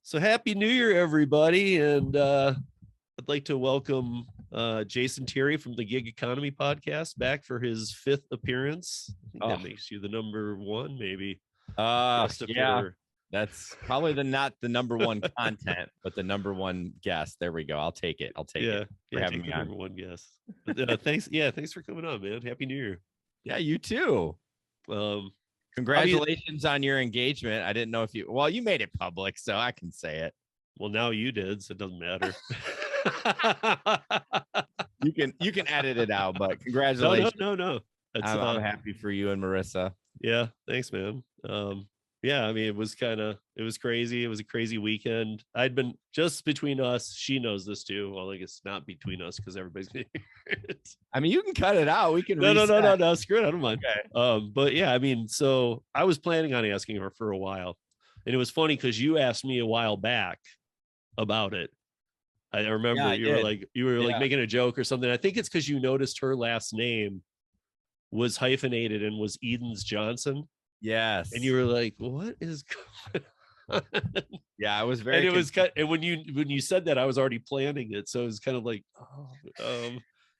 So happy New Year, everybody. And I'd like to welcome Jason Tieri from the Gig Economy podcast back for his 5th appearance. I think that makes you the number one, maybe. Guest appearer. That's probably not the number one content, but the number one guest. There we go. I'll take it. For having me on. Number one guest. But, thanks. Yeah, thanks for coming on, man. Happy New Year. Yeah, you too. Congratulations on your engagement. I didn't know if you made it public, so I can say it. Well, now you did, so it doesn't matter. You can edit it out, but congratulations. No. I'm happy for you and Marissa. Yeah, thanks, man. Yeah, I mean, it was crazy. It was a crazy weekend. I'd been, just between us, she knows this too. Well, I guess not between us because everybody's gonna hear it. I mean, you can cut it out. We can no, screw it. I don't mind. Okay. But yeah, I mean, so I was planning on asking her for a while, and it was funny because you asked me a while back about it. I remember you were like making a joke or something. I think it's because you noticed her last name was hyphenated and was Edens Johnson. Yes. And you were like, what is going on? Yeah, I was very. And it was kind of, and when you said that, I was already planning it. So it was kind of like,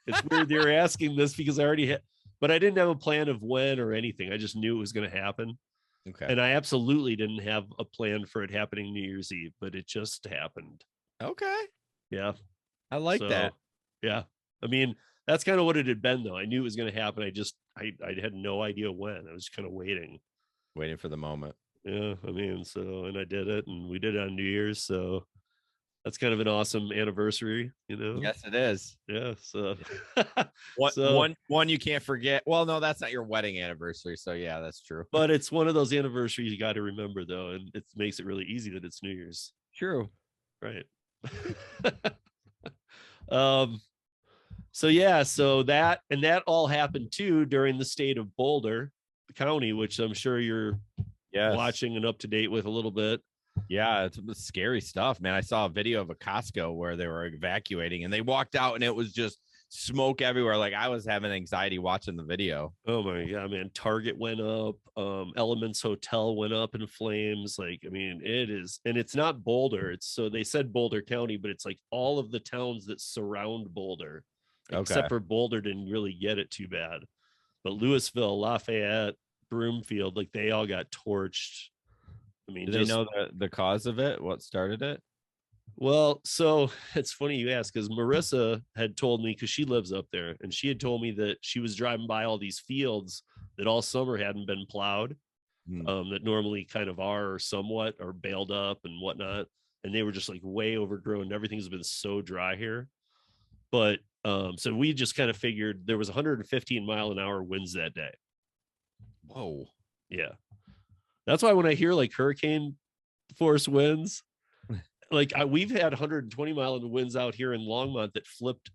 it's weird you're asking this because I already had, but I didn't have a plan of when or anything. I just knew it was going to happen. Okay. And I absolutely didn't have a plan for it happening New Year's Eve, but it just happened. Okay. Yeah. I like that. Yeah. I mean, that's kind of what it had been, though. I knew it was going to happen. I had no idea when. I was kind of waiting for the moment. Yeah, I mean, and I did it, and we did it on New Year's, so that's kind of an awesome anniversary, you know. Yes, it is. Yeah, so one you can't forget. Well, no, that's not your wedding anniversary, so yeah, that's true. But it's one of those anniversaries you got to remember, though, and it makes it really easy that it's New Year's. True. Right. So that all happened too during the state of Boulder County, which I'm sure you're watching and up to date with a little bit. Yeah, it's scary stuff, man. I saw a video of a Costco where they were evacuating and they walked out and it was just smoke everywhere. Like, I was having anxiety watching the video. Oh my God, man. Target went up, Elements Hotel went up in flames. Like, I mean, it is, and it's not Boulder. So they said Boulder County, but it's like all of the towns that surround Boulder. Except for Boulder didn't really get it too bad. But Louisville, Lafayette, Broomfield, like they all got torched. I mean, do they know the cause of it? What started it? Well, so it's funny you ask, because Marissa had told me, because she lives up there, and she had told me that she was driving by all these fields that all summer hadn't been plowed, that normally kind of are or somewhat or bailed up and whatnot. And they were just like way overgrown. Everything's been so dry here. But so we just kind of figured there was 115-mile-an-hour winds that day. Whoa. Yeah. That's why when I hear like hurricane force winds, like we've had 120-mile winds out here in Longmont that flipped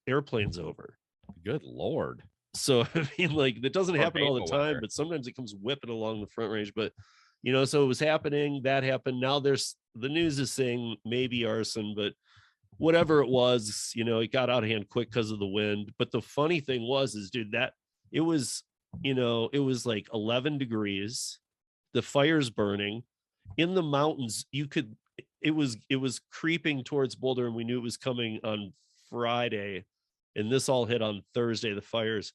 airplanes over. Good Lord. So, I mean, like, that doesn't happen all the time, but sometimes it comes whipping along the Front Range. But, you know, so it was happening. That happened. Now the news is saying maybe arson, but whatever it was, you know, it got out of hand quick because of the wind. But the funny thing was, dude, that it was, you know, it was like 11 degrees, the fire's burning in the mountains. It was creeping towards Boulder, and we knew it was coming on Friday, and this all hit on Thursday, the fires.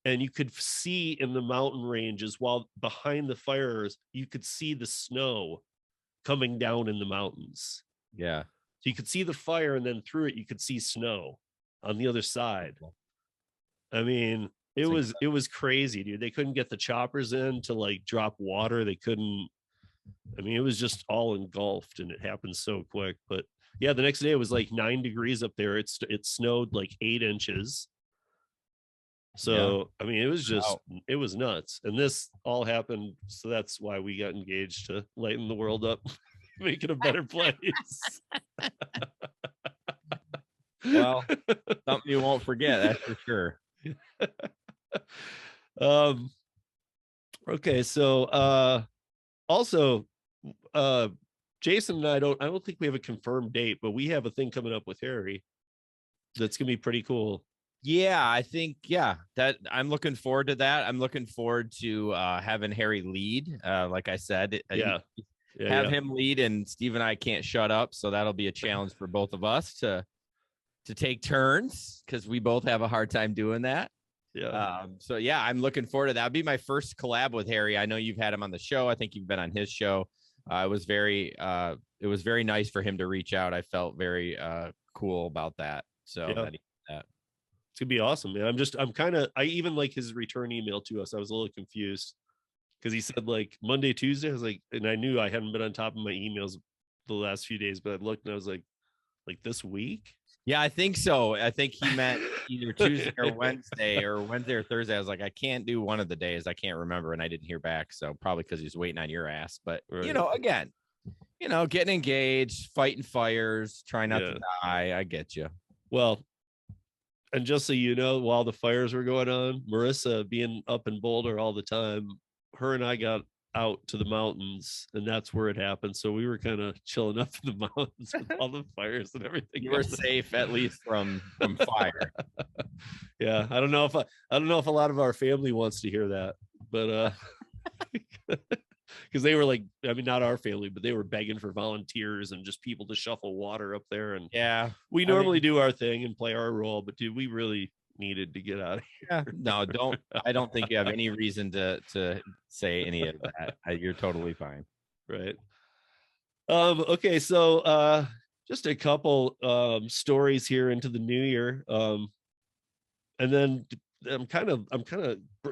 And you could see in the mountain ranges, while behind the fires, you could see the snow coming down in the mountains. Yeah. So you could see the fire, and then through it, you could see snow on the other side. I mean, it was crazy, dude. They couldn't get the choppers in to like drop water. They couldn't. I mean, it was just all engulfed, and it happened so quick. But yeah, the next day it was like 9 degrees up there. It snowed like 8 inches. So yeah. I mean, it was nuts. And this all happened. So that's why we got engaged, to lighten the world up. Make it a better place. Well, something you won't forget, that's for sure. Okay, so also Jason and I don't think we have a confirmed date, but we have a thing coming up with Harry that's gonna be pretty cool. Yeah, I think that I'm looking forward to that. I'm looking forward to having Harry lead. Like I said, have him lead, and Steve and I can't shut up. So that'll be a challenge for both of us to take turns, because we both have a hard time doing that. So yeah, I'm looking forward to that. That'll be my first collab with Harry. I know you've had him on the show. I think you've been on his show. It was very nice for him to reach out. I felt very cool about that. So that it's gonna be awesome, man. I even like his return email to us. I was a little confused because he said like Monday, Tuesday. I was like, and I knew I hadn't been on top of my emails the last few days, but I looked and I was like this week. Yeah, I think so. I think he meant either Tuesday or Wednesday or Thursday. I was like, I can't do one of the days. I can't remember. And I didn't hear back. So probably because he's waiting on your ass. But, again, getting engaged, fighting fires, trying not to die. I get you. Well, and just so you know, while the fires were going on, Marissa being up in Boulder all the time, her and I got out to the mountains, and that's where it happened. So we were kind of chilling up in the mountains with all the fires and everything. You were safe, at least from fire. Yeah, I don't know if a lot of our family wants to hear that, but because they were like, I mean, not our family, but they were begging for volunteers and just people to shuffle water up there. And we normally do our thing and play our role, but dude, we really needed to get out of here. No, I don't think you have any reason to say any of that. You're totally fine. Right. Okay, so just a couple stories here into the new year. And then I'm kind of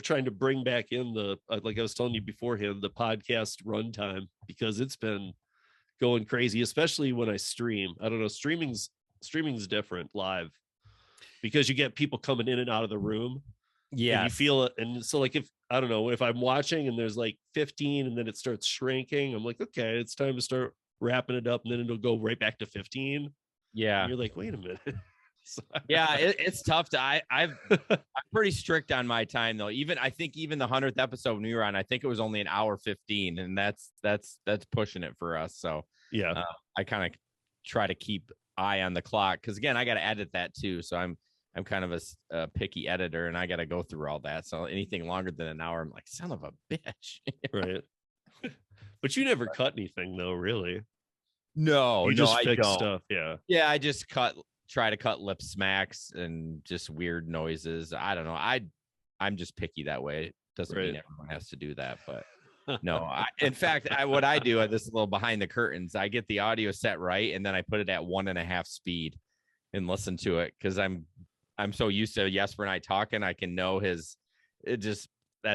trying to bring back in the like I was telling you beforehand, the podcast runtime, because it's been going crazy, especially when I stream. I don't know, streaming's different live, because you get people coming in and out of the room. Yeah. You feel it. And so like, if I don't know, if I'm watching and there's like 15 and then it starts shrinking, I'm like, okay, it's time to start wrapping it up, and then it'll go right back to 15. Yeah. And you're like, wait a minute. Yeah, it's tough to I'm pretty strict on my time though. I think the 100th episode when we were on, I think it was only an hour 15, and that's pushing it for us. So yeah, I kind of try to keep eye on the clock, because again, I got to edit that too. So I'm kind of a picky editor, and I got to go through all that. So anything longer than an hour, I'm like, son of a bitch. Right. But you never cut anything though, really. No, you just fix stuff. Yeah, I just try to cut lip smacks and just weird noises. I don't know. I'm just picky that way. It doesn't mean everyone has to do that, but no. In fact, what I do, this little behind the curtains, I get the audio set right, and then I put it at 1.5 speed and listen to it, because I'm so used to Jesper and I talking, I can know that's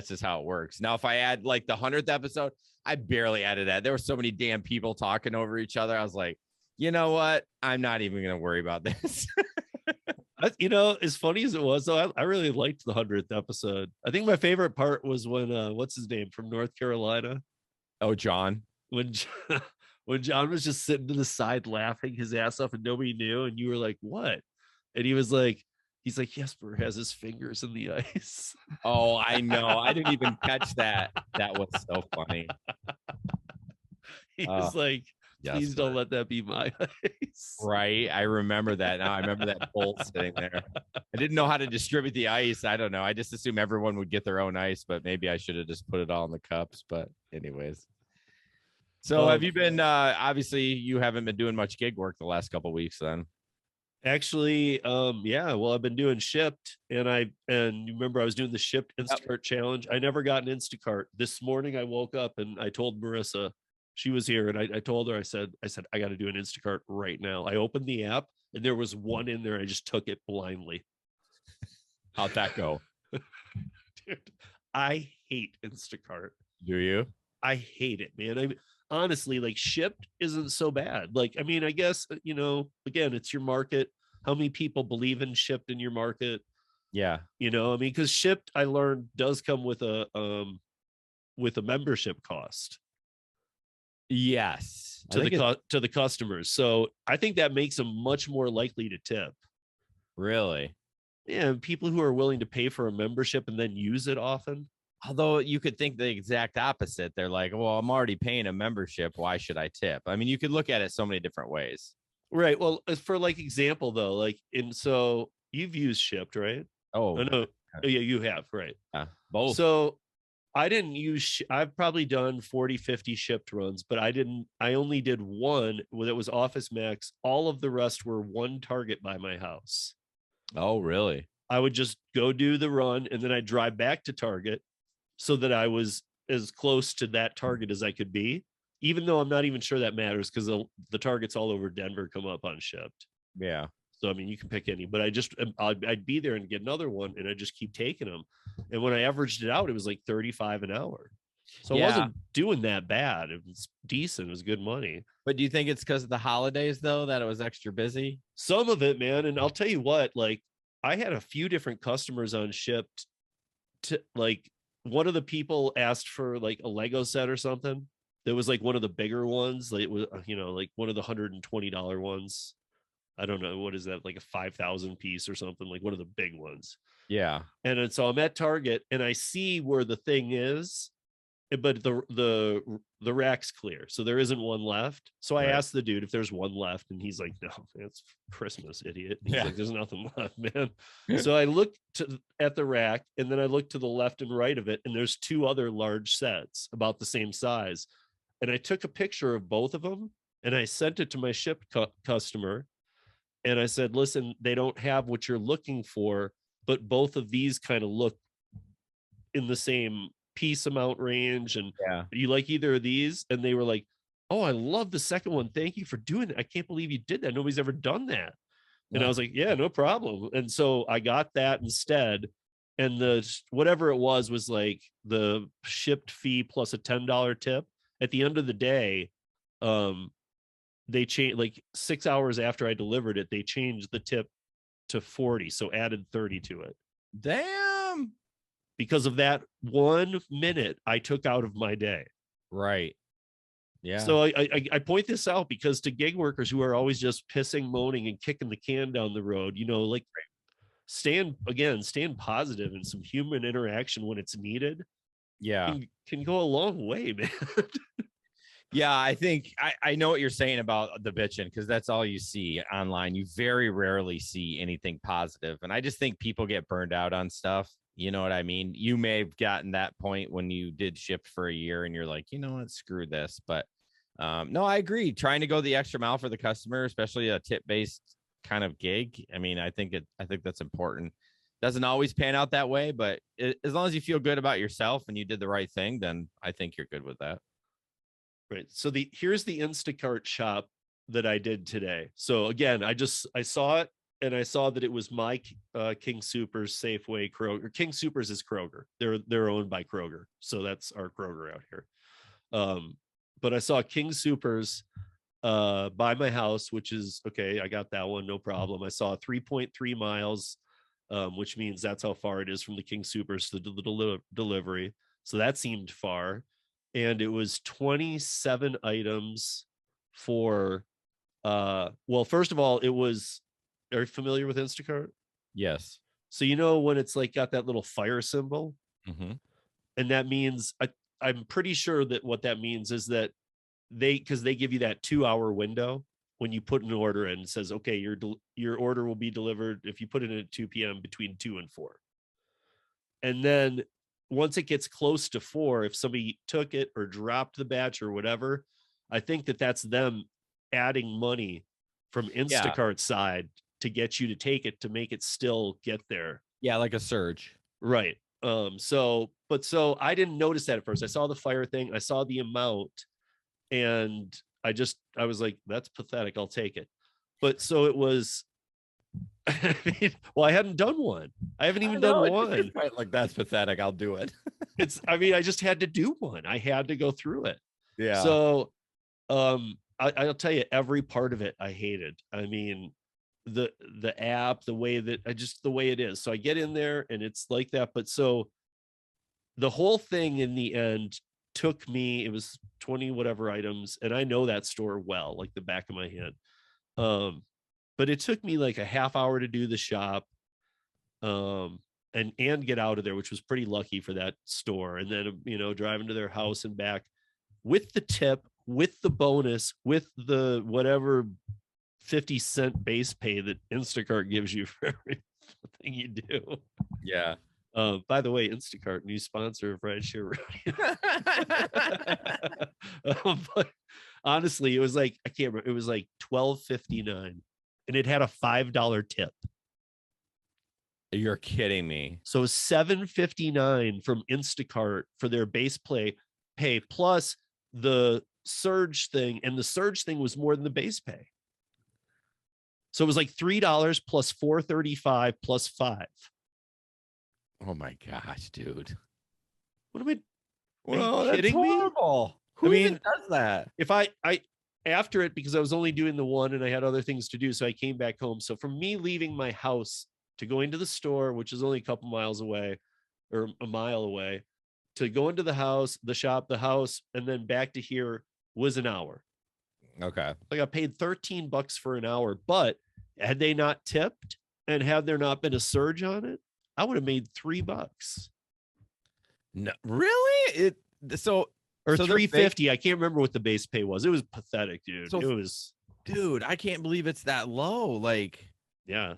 just how it works. Now, if I add like the 100th episode, I barely added that. There were so many damn people talking over each other. I was like, you know what? I'm not even going to worry about this. As funny as it was, though, I really liked the 100th episode. I think my favorite part was when, what's his name from North Carolina? Oh, John. When John was just sitting to the side laughing his ass off and nobody knew. And you were like, what? And he's like, Jesper has his fingers in the ice. Oh, I know. I didn't even catch that. That was so funny. He was like, please don't let that be my ice. Right. I remember that now. I remember that bowl sitting there. I didn't know how to distribute the ice. I don't know. I just assumed everyone would get their own ice, but maybe I should have just put it all in the cups. But anyways. So have you been, obviously you haven't been doing much gig work the last couple of weeks then? Actually, well, I've been doing Shipt, and you remember I was doing the Shipt Instacart challenge. I never got an Instacart. This morning I woke up and I told Marissa, she was here, and I told her, I said, I got to do an Instacart right now. I opened the app and there was one in there. I just took it blindly. How'd that go? Dude, I hate Instacart. Do you? I hate it, man. Honestly, like, Shipt isn't so bad. Like, I mean, I guess, again, it's your market. How many people believe in Shipt in your market? Yeah. I mean, because Shipt, I learned, does come with a membership cost. Yes. To the customers. So I think that makes them much more likely to tip. Really? Yeah. People who are willing to pay for a membership and then use it often. Although you could think the exact opposite. They're like, well, I'm already paying a membership. Why should I tip? I mean, you could look at it so many different ways. Right. Well, as for like example, though, like, so you've used Shipt, right? Oh, no. Oh, yeah, you have. Right. Both. So I didn't use, I've probably done 40, 50 Shipt runs, but I only did one that was Office Max. All of the rest were one target by my house. Oh, really? I would just go do the run and then I'd drive back to Target so that I was as close to that target as I could be, even though I'm not even sure that matters because the targets all over Denver come up on Shipt. Yeah. So, I mean, you can pick any, but I'd be there and get another one and I just keep taking them. And when I averaged it out, it was like 35 an hour. So I wasn't doing that bad. It was decent. It was good money. But do you think it's because of the holidays though, that it was extra busy? Some of it, man. And I'll tell you what, like I had a few different customers on Shipt to like one of the people asked for like a Lego set or something. That was like one of the bigger ones. Like it was, like one of the $120 ones. I don't know, what is that, like a 5,000 piece or something, like one of the big ones. Yeah. And so I'm at Target and I see where the thing is, but the rack's clear, so there isn't one left. So I asked the dude if there's one left, and he's like, "No, it's Christmas, idiot." He's like, "There's nothing left, man." So I looked at the rack, and then I looked to the left and right of it, and there's two other large sets about the same size. And I took a picture of both of them, and I sent it to my Shipt customer. And I said, listen, they don't have what you're looking for, but both of these kind of look in the same piece amount range. And you like either of these? And they were like, oh, I love the second one. Thank you for doing that. I can't believe you did that. Nobody's ever done that. And I was like, yeah, no problem. And so I got that instead. And the whatever it was like the shipped fee plus a $10 tip. At the end of the day, they changed, like 6 hours after I delivered it, they changed the tip to 40, so added 30 to it. Damn. Because of that 1 minute I took out of my day. Right. Yeah. So I point this out because to gig workers who are always just pissing, moaning, and kicking the can down the road, like stand positive, and some human interaction when it's needed. Yeah. Can go a long way, man. Yeah, I think I know what you're saying about the bitching, because that's all you see online. You very rarely see anything positive. And I just think people get burned out on stuff. You know what I mean? You may have gotten that point when you did Shipt for a year and you're like, you know what, screw this. But no, I agree. Trying to go the extra mile for the customer, especially a tip-based kind of gig. I mean, I think that's important. Doesn't always pan out that way, but as long as you feel good about yourself and you did the right thing, then I think you're good with that. Right. So here's the Instacart shop that I did today. So again, I saw it and I saw that it was my King Soopers, Safeway, Kroger. King Soopers is Kroger. They're owned by Kroger. So that's our Kroger out here. But I saw King Soopers by my house, which is okay. I got that one. No problem. I saw 3.3 miles, which means that's how far it is from the King Soopers to the delivery. So that seemed far. And it was 27 items for well, first of all, it was, are you familiar with Instacart? Yes. So when it's like got that little fire symbol, and that means I'm pretty sure that what that means is that because they give you that 2-hour window when you put an order in. It says, okay, your order will be delivered if you put it in at 2 p.m. between 2 and 4. And then once it gets close to 4, if somebody took it or dropped the batch or whatever, I think that's them adding money from Instacart's side to get you to take it, to make it still get there. Yeah, like a surge. Right. So I didn't notice that at first. I saw the fire thing, I saw the amount, and I was like, that's pathetic. I'll take it. But so it was, I mean, well, I hadn't done one. I haven't even done one. Like, that's pathetic. I'll do it. I just had to do one. I had to go through it. Yeah. So, I'll tell you, every part of it I hated. I mean, the app, the way it is. So I get in there and it's like that. But so the whole thing in the end took me, it was 20 whatever items. And I know that store well, like the back of my hand. But it took me like a half hour to do the shop, and get out of there, which was pretty lucky for that store. And then, driving to their house and back with the tip, with the bonus, with the whatever 50-cent base pay that Instacart gives you for everything you do. Yeah. By the way, Instacart, new sponsor of Rideshare Rodeo. But honestly, it was like, I can't remember. It was like $12.59, and it had a $5 tip. You're kidding me. So $7.59 from Instacart for their base pay plus the surge thing, and the surge thing was more than the base pay. So it was like $3 plus $4.35 plus $5. Oh my gosh, dude. What am I? Well, that's horrible. Me? Who even does that? If I after it, because I was only doing the one and I had other things to do, so I came back home. So from me leaving my house to going to the store, which is only a couple miles away or a mile away, to go into the house, the shop, the house, and then back to here was an hour. Okay. I got paid $13 for an hour, but had they not tipped and had there not been a surge on it, I would have made $3. No, really? Or $3.50. I can't remember what the base pay was. It was pathetic, dude. It was, dude. I can't believe it's that low. Like, yeah,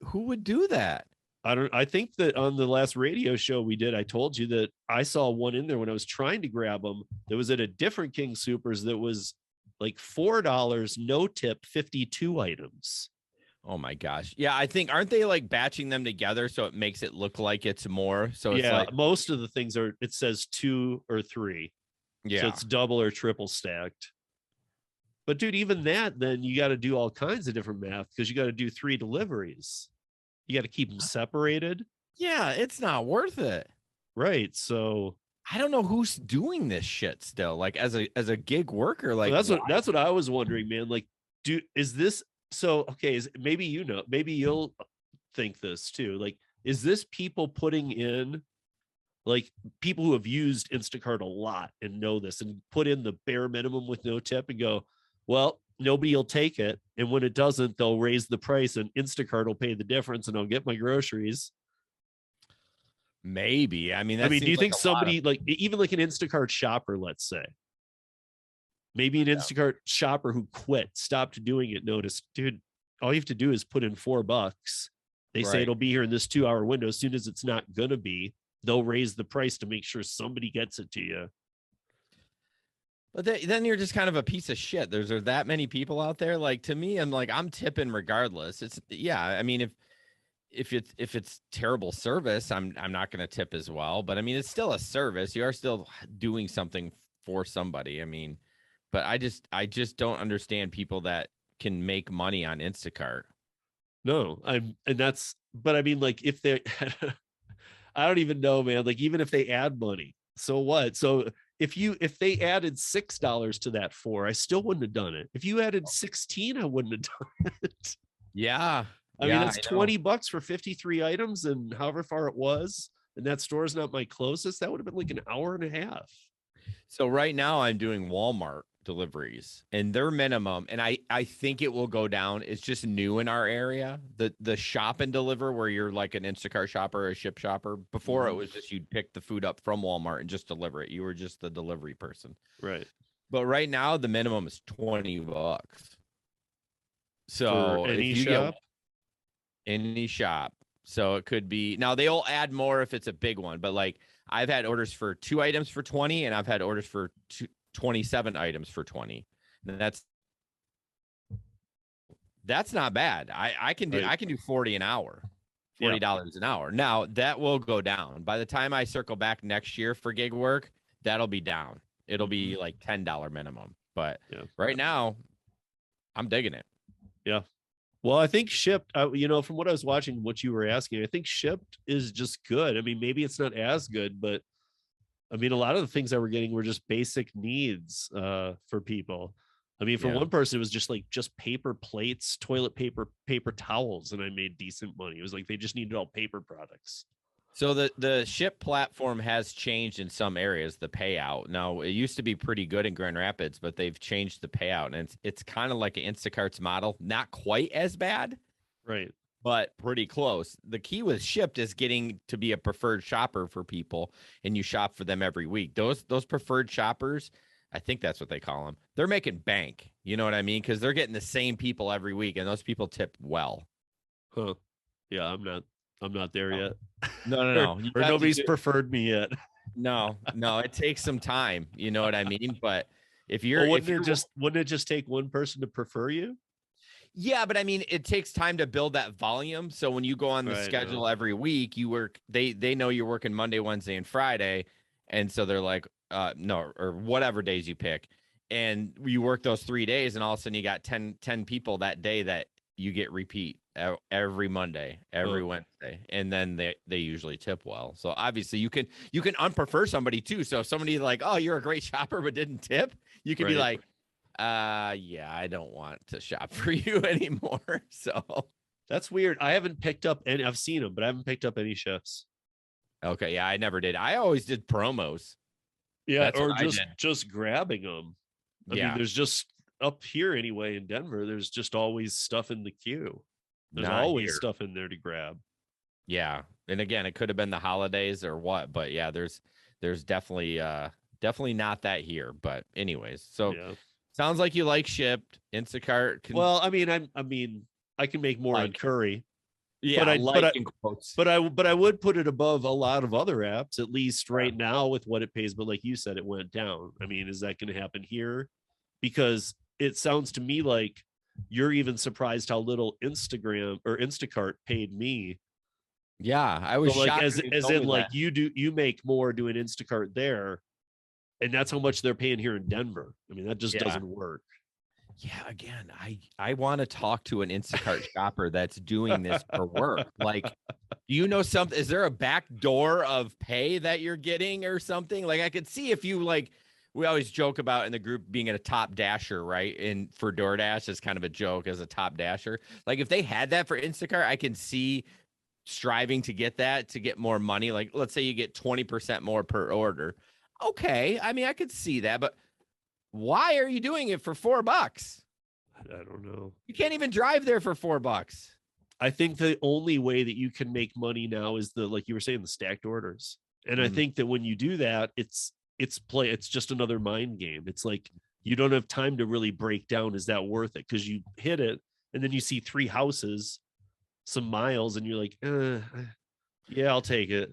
who would do that? I think that on the last radio show we did, I told you that I saw one in there when I was trying to grab them. That was at a different King Supers that was like $4, no tip, 52 items. Oh my gosh. Yeah, I think, aren't they like batching them together so it makes it look like it's more? So it's yeah, like, most of the things are, it says 2 or 3. Yeah. So it's double or triple stacked. But dude, even that, then you got to do all kinds of different math because you got to do 3 deliveries. You got to keep them separated. Yeah, it's not worth it. Right. So I don't know who's doing this shit still. Like as a gig worker, like well, that's what I was wondering, man. Like, is this so? Okay, maybe you'll think this too. Like, is this people putting in, like, people who have used Instacart a lot and know this and put in the bare minimum with no tip and go, well, nobody will take it, and when it doesn't, they'll raise the price and Instacart will pay the difference and I'll get my groceries. Maybe. I mean, do you think somebody like even like an Instacart shopper, let's say, maybe an Instacart shopper who quit, stopped doing it, noticed, dude, all you have to do is put in $4. They say it'll be here in this 2-hour window. As soon as it's not gonna be, they'll raise the price to make sure somebody gets it to you. But then you're just kind of a piece of shit. There's that many people out there. Like, to me, I'm tipping regardless. It's, yeah. I mean, if it's terrible service, I'm not going to tip as well. But I mean, it's still a service. You are still doing something for somebody. I mean, but I just don't understand people that can make money on Instacart. No, but I mean, like, if they, I don't even know, man. Like, even if they add money, so what? So if they added $6 to that 4, I still wouldn't have done it. If you added 16, I wouldn't have done it. Yeah. I mean, it's $20 for 53 items and however far it was. And that store is not my closest. That would have been like an hour and a half. So right now I'm doing Walmart deliveries, and their minimum, and I think it will go down. It's just new in our area. The shop and deliver, where you're like an Instacart shopper or a Shipt shopper. Before it was just you'd pick the food up from Walmart and just deliver it. You were just the delivery person. Right. But right now the minimum is $20. So for any shop? Any shop. So it could be, now they'll add more if it's a big one, but like I've had orders for 2 items for 20, and I've had orders for 27 items for 20. And that's not bad. I can do 40 an hour, $40 an hour. Now that will go down. By the time I circle back next year for gig work, that'll be down. It'll be like $10 minimum. But right now, I'm digging it. Yeah. Well, I think Shipt, from what I was watching, what you were asking, I think Shipt is just good. I mean, maybe it's not as good, but I mean, a lot of the things that we're getting were just basic needs for people. I mean, for one person, it was just paper plates, toilet paper, paper towels, and I made decent money. It was like they just needed all paper products. So the Shipt platform has changed in some areas, the payout. Now, it used to be pretty good in Grand Rapids, but they've changed the payout, and it's kind of like Instacart's model. Not quite as bad, right, but pretty close. The key with Shipt is getting to be a preferred shopper for people, and you shop for them every week. Those preferred shoppers, I think that's what they call them. They're making bank. You know what I mean? Because they're getting the same people every week, and those people tip well. Huh. Yeah, I'm I'm not there yet. No. or nobody's preferred me yet. No, it takes some time. You know what I mean? But wouldn't it just take one person to prefer you? Yeah, but I mean, it takes time to build that volume. So when you go on the schedule every week, you work, they know you're working Monday, Wednesday, and Friday. And so they're like, no, or whatever days you pick. And you work those 3 days, and all of a sudden you got 10 people that day that you get repeat every Monday, every Wednesday. And then they usually tip well. So obviously you can unprefer somebody too. So if somebody like, oh, you're a great shopper, but didn't tip, you can be like, yeah, I don't want to shop for you anymore. So that's weird. I haven't picked up any, I've seen them, but I haven't picked up any chefs. Okay. Yeah, I never did. I always did promos. Yeah. That's or just grabbing them. I mean, there's just up here anyway in Denver, there's just always stuff in the queue. There's always stuff in there to grab. Yeah. And again, it could have been the holidays or what, but yeah, there's definitely not that here. But anyways, so sounds like you like Shipt, Instacart. Well, I mean, I can make more on curry. Yeah, but I would put it above a lot of other apps, at least right now with what it pays. But like you said, it went down. I mean, is that going to happen here? Because it sounds to me like you're even surprised how little Instagram or Instacart paid me. Yeah, I was like shocked as in like you make more doing Instacart there, and that's how much they're paying here in Denver. I mean, that just doesn't work. Yeah, again, I want to talk to an Instacart shopper that's doing this for work. Like, do you know something? Is there a back door of pay that you're getting or something? Like, I could see if you like, we always joke about in the group being a top dasher, right? And for DoorDash is kind of a joke as a top dasher. Like, if they had that for Instacart, I can see striving to get that to get more money. Like, let's say you get 20% more per order. Okay, I mean, I could see that, but why are you doing it for $4? I don't know. You can't even drive there for $4. I think the only way that you can make money now is like you were saying, the stacked orders. And I think that when you do that, it's just another mind game. It's like you don't have time to really break down, is that worth it? Because you hit it and then you see 3 houses, some miles, and you're like, yeah, I'll take it.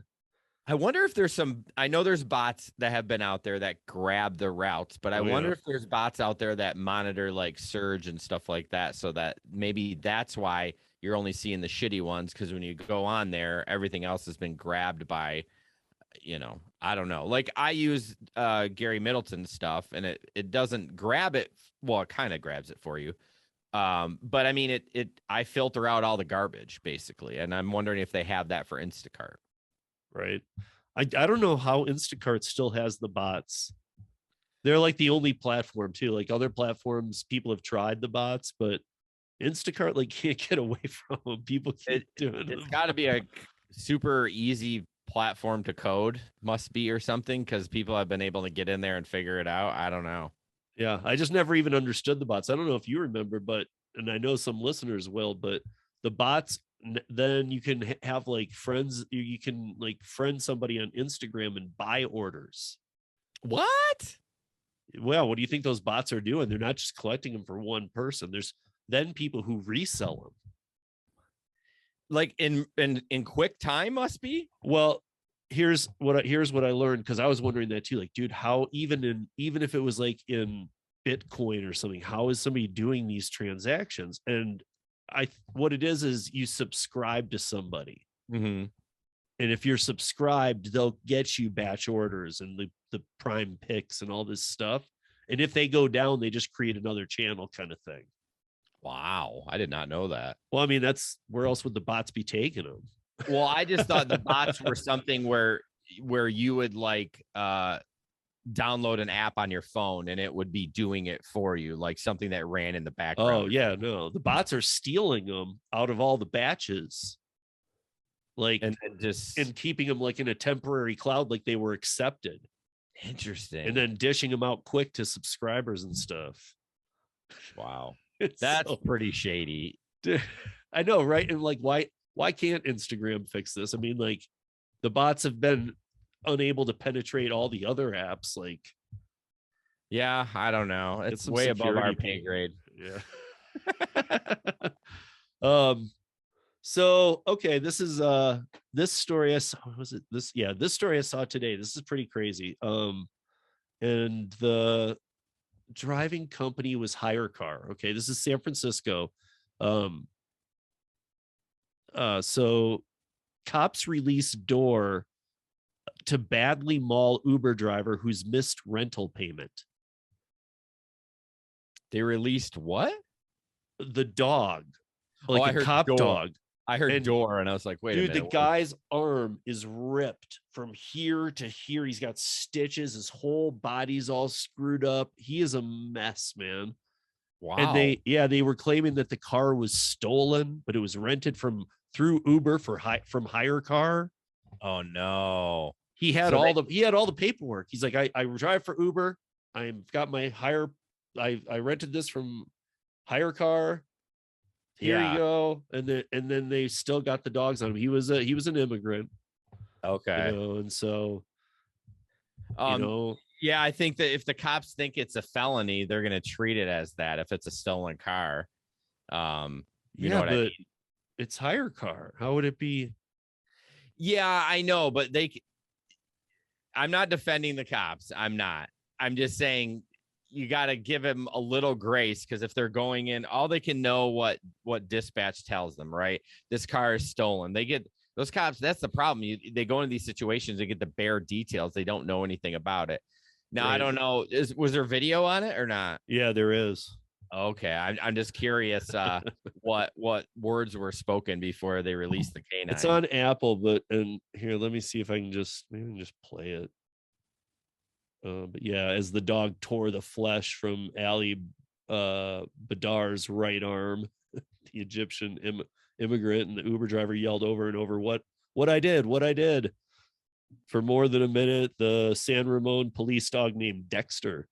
I wonder if there's I know there's bots that have been out there that grab the routes, but I wonder if there's bots out there that monitor like surge and stuff like that, so that maybe that's why you're only seeing the shitty ones. Because when you go on there, everything else has been grabbed by, I don't know. Like I use Gary Middleton's stuff, and it doesn't grab it. Well, it kind of grabs it for you. But I mean, I filter out all the garbage basically, and I'm wondering if they have that for Instacart. Right. I don't know how Instacart still has the bots. They're like the only platform too. Like other platforms, people have tried the bots, but Instacart like can't get away from them. People keep doing it. It's got to be a super easy platform to code, must be, or something, because people have been able to get in there and figure it out. I don't know. Yeah, I just never even understood the bots. I don't know if you remember, and I know some listeners will, but the bots, then you can have like friends. You can like friend somebody on Instagram and buy orders. What? Well, what do you think those bots are doing? They're not just collecting them for one person. There's then people who resell them. Like in quick time, must be. Well, here's what I learned, because I was wondering that too. Like, dude, how even if it was like in Bitcoin or something, how is somebody doing these transactions? And what it is you subscribe to somebody. Mm-hmm. And if you're subscribed, they'll get you batch orders and the prime picks and all this stuff. And if they go down, they just create another channel kind of thing. Wow. I did not know that. Well, I mean, that's where else would the bots be taking them? Well, I just thought the bots were something where you would like download an app on your phone and it would be doing it for you, like something that ran in the background. Oh yeah, no, the bots are stealing them out of all the batches, like and keeping them like in a temporary cloud, like they were accepted. Interesting. And then dishing them out quick to subscribers and stuff. Wow, that's pretty shady. I know, right? And like, why can't Instagram fix this? I mean, like, the bots have been unable to penetrate all the other apps. Like, yeah, I don't know. It's way above our pay grade. Yeah. So, okay, this story I saw, was it this? Yeah, this story I saw today. This is pretty crazy. And the driving company was Hire Car. Okay, this is San Francisco. Um, so cops release door to badly maul Uber driver who's missed rental payment. They released what? The dog, like I a heard cop door. dog. I heard And door, and I was like, wait a dude, the minute. guy's arm is ripped from here to here. He's got stitches. His whole body's all screwed up. He is a mess, man. Wow. And they were claiming that the car was stolen, but it was rented through Uber from Hire Car. Oh no. He had all the paperwork. He's like, I drive for Uber. I've got my I rented this from Hire Car. Here you go. And then they still got the dogs on him. He was an immigrant. Okay. And so yeah, I think that if the cops think it's a felony, they're going to treat it as that if it's a stolen car. You know what I mean? It's Hire Car. How would it be? Yeah, I know, but I'm not defending the cops. I'm not. I'm just saying you got to give them a little grace, because if they're going in, all they can know what dispatch tells them, right? This car is stolen. They get those cops. That's the problem. They go into these situations, they get the bare details. They don't know anything about it. Now, right. I don't know. Was there video on it or not? Yeah, there is. Okay. I'm just curious what words were spoken before they released the canine. It's on Apple, and here, let me see if I can just play it. But yeah, as the dog tore the flesh from Ali Badar's right arm, the Egyptian immigrant, and the Uber driver yelled over and over, what I did. For more than a minute, the San Ramon police dog named Dexter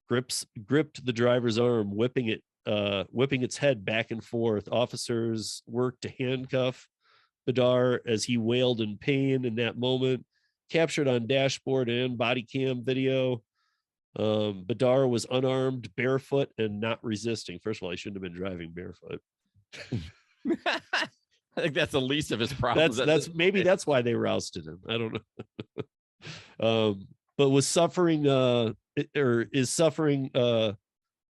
gripped the driver's arm, whipping its head back and forth. Officers worked to handcuff Badar as he wailed in pain in that moment, captured on dashboard and body cam video. Badar was unarmed, barefoot, and not resisting. First of all, he shouldn't have been driving barefoot. I think that's the least of his problems. That's why they rousted him. I don't know. But was suffering is suffering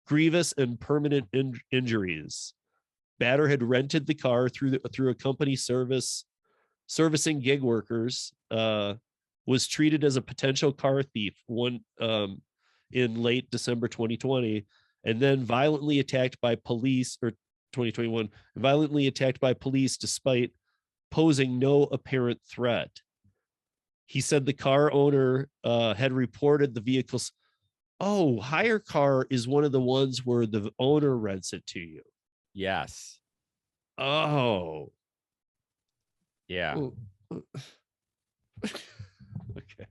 grievous and permanent injuries. Bader had rented the car through a company servicing gig workers. Was treated as a potential car thief in late December 2020, and then violently attacked by police, or 2021, violently attacked by police despite posing no apparent threat. He said the car owner had reported the vehicle's. Oh, Hire Car is one of the ones where the owner rents it to you. Yes. Oh. Yeah. Okay.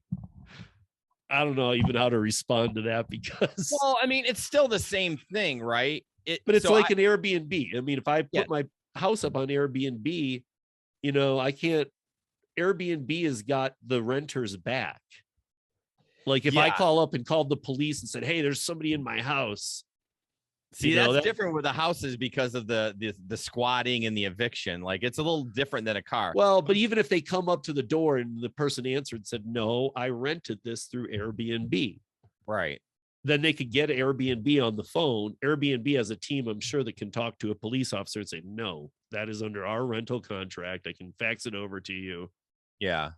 I don't know even how to respond to that, because. Well, I mean, it's still the same thing, right? But it's like an Airbnb. I mean, if I put my house up on Airbnb, I can't. Airbnb has got the renters back. Like if I call up and called the police and said, "Hey, there's somebody in my house." See, that's different with the houses because of the squatting and the eviction. Like it's a little different than a car. Well, but even if they come up to the door and the person answered and said, "No, I rented this through Airbnb." Right. Then they could get Airbnb on the phone. Airbnb has a team, I'm sure, that can talk to a police officer and say, "No, that is under our rental contract. I can fax it over to you." Yeah.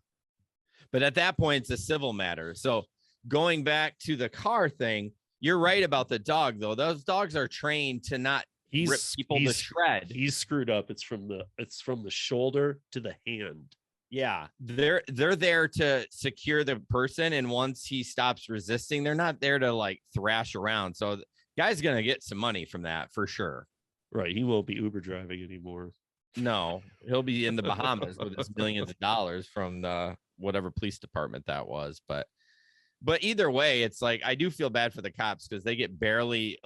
But at that point, it's a civil matter. So going back to the car thing, you're right about the dog, though. Those dogs are trained to not rip people to shred. He's screwed up. It's from the shoulder to the hand. Yeah, they're there to secure the person, and once he stops resisting, they're not there to like thrash around. So the guy's gonna get some money from that for sure. Right, he won't be Uber driving anymore. No, he'll be in the Bahamas with his millions of dollars from the whatever police department that was. But either way, it's like I do feel bad for the cops because they get they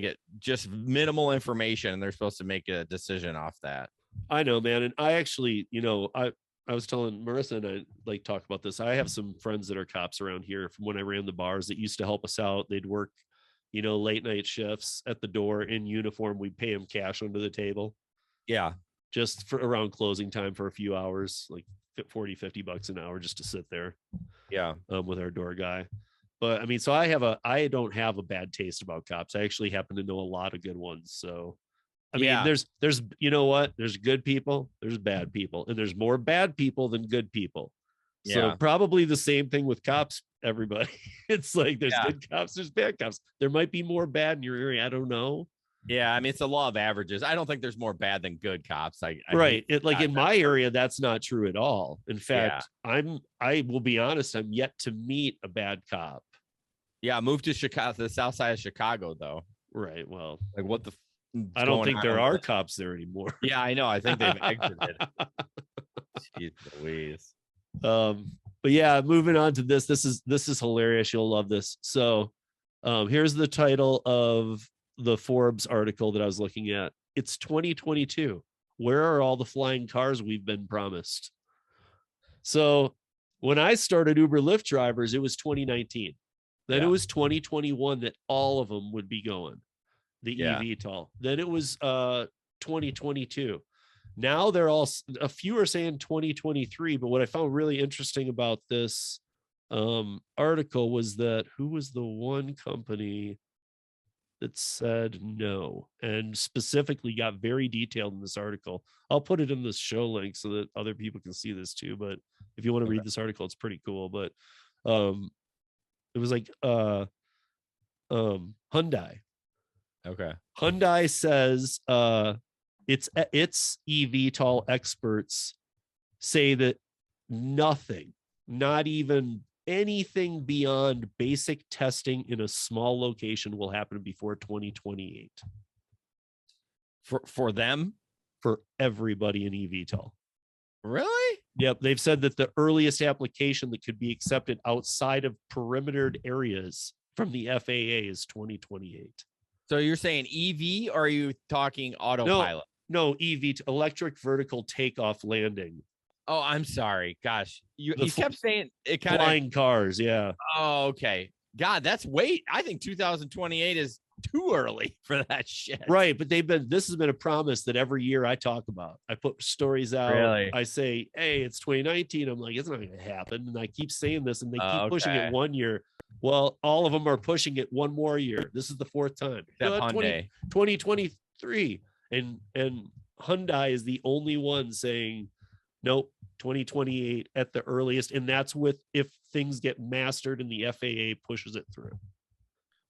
get just minimal information, and they're supposed to make a decision off that. I know, man, and I actually, I was telling Marissa and I like talk about this. I have some friends that are cops around here from when I ran the bars that used to help us out. They'd work, late night shifts at the door in uniform. We'd pay them cash under the table. Yeah. just for around closing time for a few hours, like 40-50 bucks an hour just to sit there. Yeah. With our door guy. But I mean, so I don't have a bad taste about cops. I actually happen to know a lot of good ones. So I mean, there's you know what? There's good people, there's bad people, and there's more bad people than good people. So probably the same thing with cops, everybody. It's like there's good cops, there's bad cops. There might be more bad in your area. I don't know. Yeah, I mean, it's a law of averages. I don't think there's more bad than good cops. Right. It, like in my area, that's not true at all. In fact, I will be honest, I'm yet to meet a bad cop. Yeah, move to Chicago, the south side of Chicago, though. Right. Well, like what the I don't think there are cops there anymore. Yeah, I know. I think they've exited. Jeez Louise. But yeah, moving on to this. This is hilarious. You'll love this. So here's the title of the Forbes article that I was looking at. It's 2022. Where are all the flying cars we've been promised? So when I started Uber Lyft drivers, it was 2019. Then it was 2021 that all of them would be going. The eVTOL. Then it was 2022. Now they're all, a few are saying 2023, but what I found really interesting about this article was that who was the one company that said no, and specifically got very detailed in this article. I'll put it in the show link so that other people can see this too, but if you want to read this article, it's pretty cool. But it was like Hyundai. Okay. Hyundai says its eVTOL experts say that nothing, not even anything beyond basic testing in a small location will happen before 2028. For them? For everybody in eVTOL. Really? Yep. They've said that the earliest application that could be accepted outside of perimetered areas from the FAA is 2028. So you're saying EV, or are you talking autopilot? No, EV, electric vertical takeoff landing. Oh, I'm sorry. Gosh, you kept saying it kind of flying cars. Yeah. Oh, okay. God, that's I think 2028 is too early for that shit. Right. But this has been a promise that every year I talk about. I put stories out. Really? I say, hey, it's 2019. I'm like, it's not going to happen. And I keep saying this, and they keep pushing it 1 year. Well, all of them are pushing it one more year. This is the fourth time. 2023. And Hyundai is the only one saying, nope, 2028 at the earliest. And that's if things get mastered and the FAA pushes it through.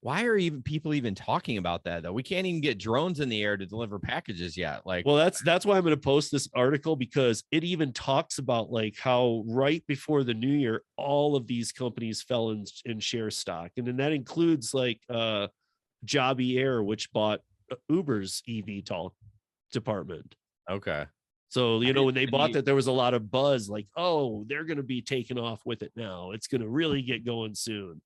Why are people even talking about that, though? We can't even get drones in the air to deliver packages yet. Well, that's why I'm going to post this article, because it even talks about like how right before the new year, all of these companies fell in share stock. And then that includes like Joby Air, which bought Uber's eVTOL department. Okay. So, when they bought that, there was a lot of buzz like, oh, they're going to be taking off with it now. It's going to really get going soon.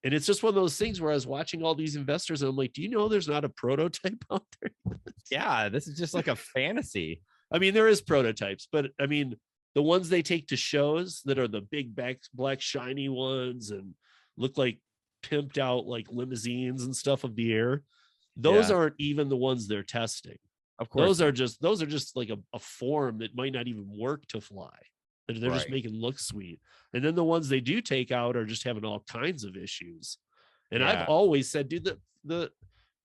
And it's just one of those things where I was watching all these investors and I'm like, do you know there's not a prototype out there? Yeah, this is just like a fantasy. I mean, there is prototypes, but I mean, the ones they take to shows that are the big black shiny ones and look like pimped out like limousines and stuff of the air, those aren't even the ones they're testing. Of course. Those are just like a form that might not even work to fly. They're just making look sweet. And then the ones they do take out are just having all kinds of issues. And I've always said, dude, the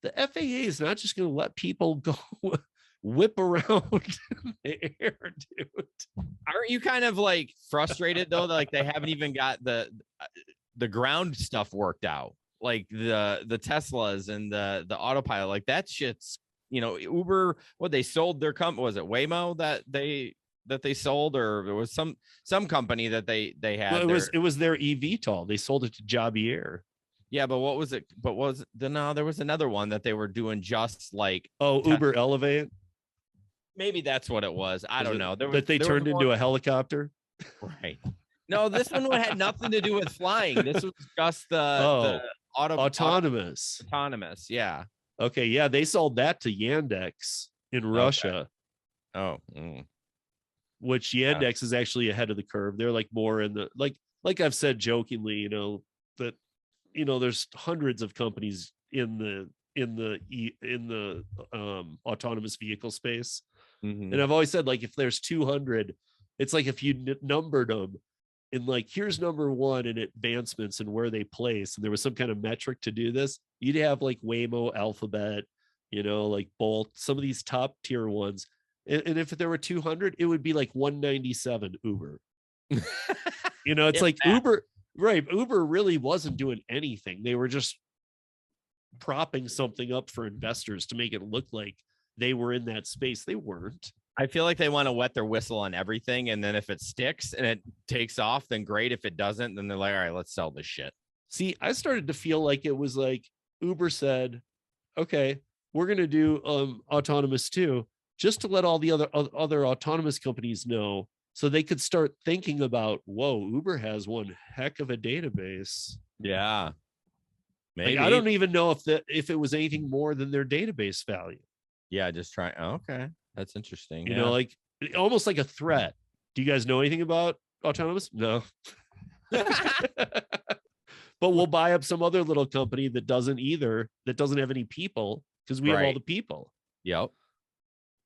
FAA is not just going to let people go whip around in the air, dude. Aren't you kind of like frustrated though? Like they haven't even got the ground stuff worked out, like the Teslas and the autopilot, like that shit's, Uber, what they sold their company, was it Waymo that they sold, or there was some company that they had? Well, it was their eVTOL. They sold it to Joby Air. Yeah, but what was it? But there was another one that they were doing just like Uber Elevate. Maybe that's what it was. I don't know. They turned into a helicopter. Right. No, this one had nothing to do with flying. This was just the autonomous. Autonomous. Yeah. Okay. Yeah, they sold that to Yandex in Russia. Oh. Which Yandex is actually ahead of the curve. They're like more in the like I've said jokingly, that there's hundreds of companies in the autonomous vehicle space. And I've always said, like, if there's 200, it's like if you numbered them and like, here's number one in advancements and where they place, and there was some kind of metric to do this, you'd have like Waymo, Alphabet, like Bolt, some of these top tier ones. And if there were 200, it would be like 197 Uber. It's like that. Uber, right? Uber really wasn't doing anything. They were just propping something up for investors to make it look like they were in that space. They weren't. I feel like they want to wet their whistle on everything. And then if it sticks and it takes off, then great. If it doesn't, then they're like, all right, let's sell this shit. See, I started to feel like it was like Uber said, okay, we're going to do autonomous too, just to let all the other autonomous companies know, so they could start thinking about, whoa, Uber has one heck of a database. Yeah. Maybe. Like, I don't even know if it was anything more than their database value. Yeah, just try. Okay. That's interesting. You know, like almost like a threat. Do you guys know anything about autonomous? No. But we'll buy up some other little company that doesn't have any people, because we have all the people. Yep.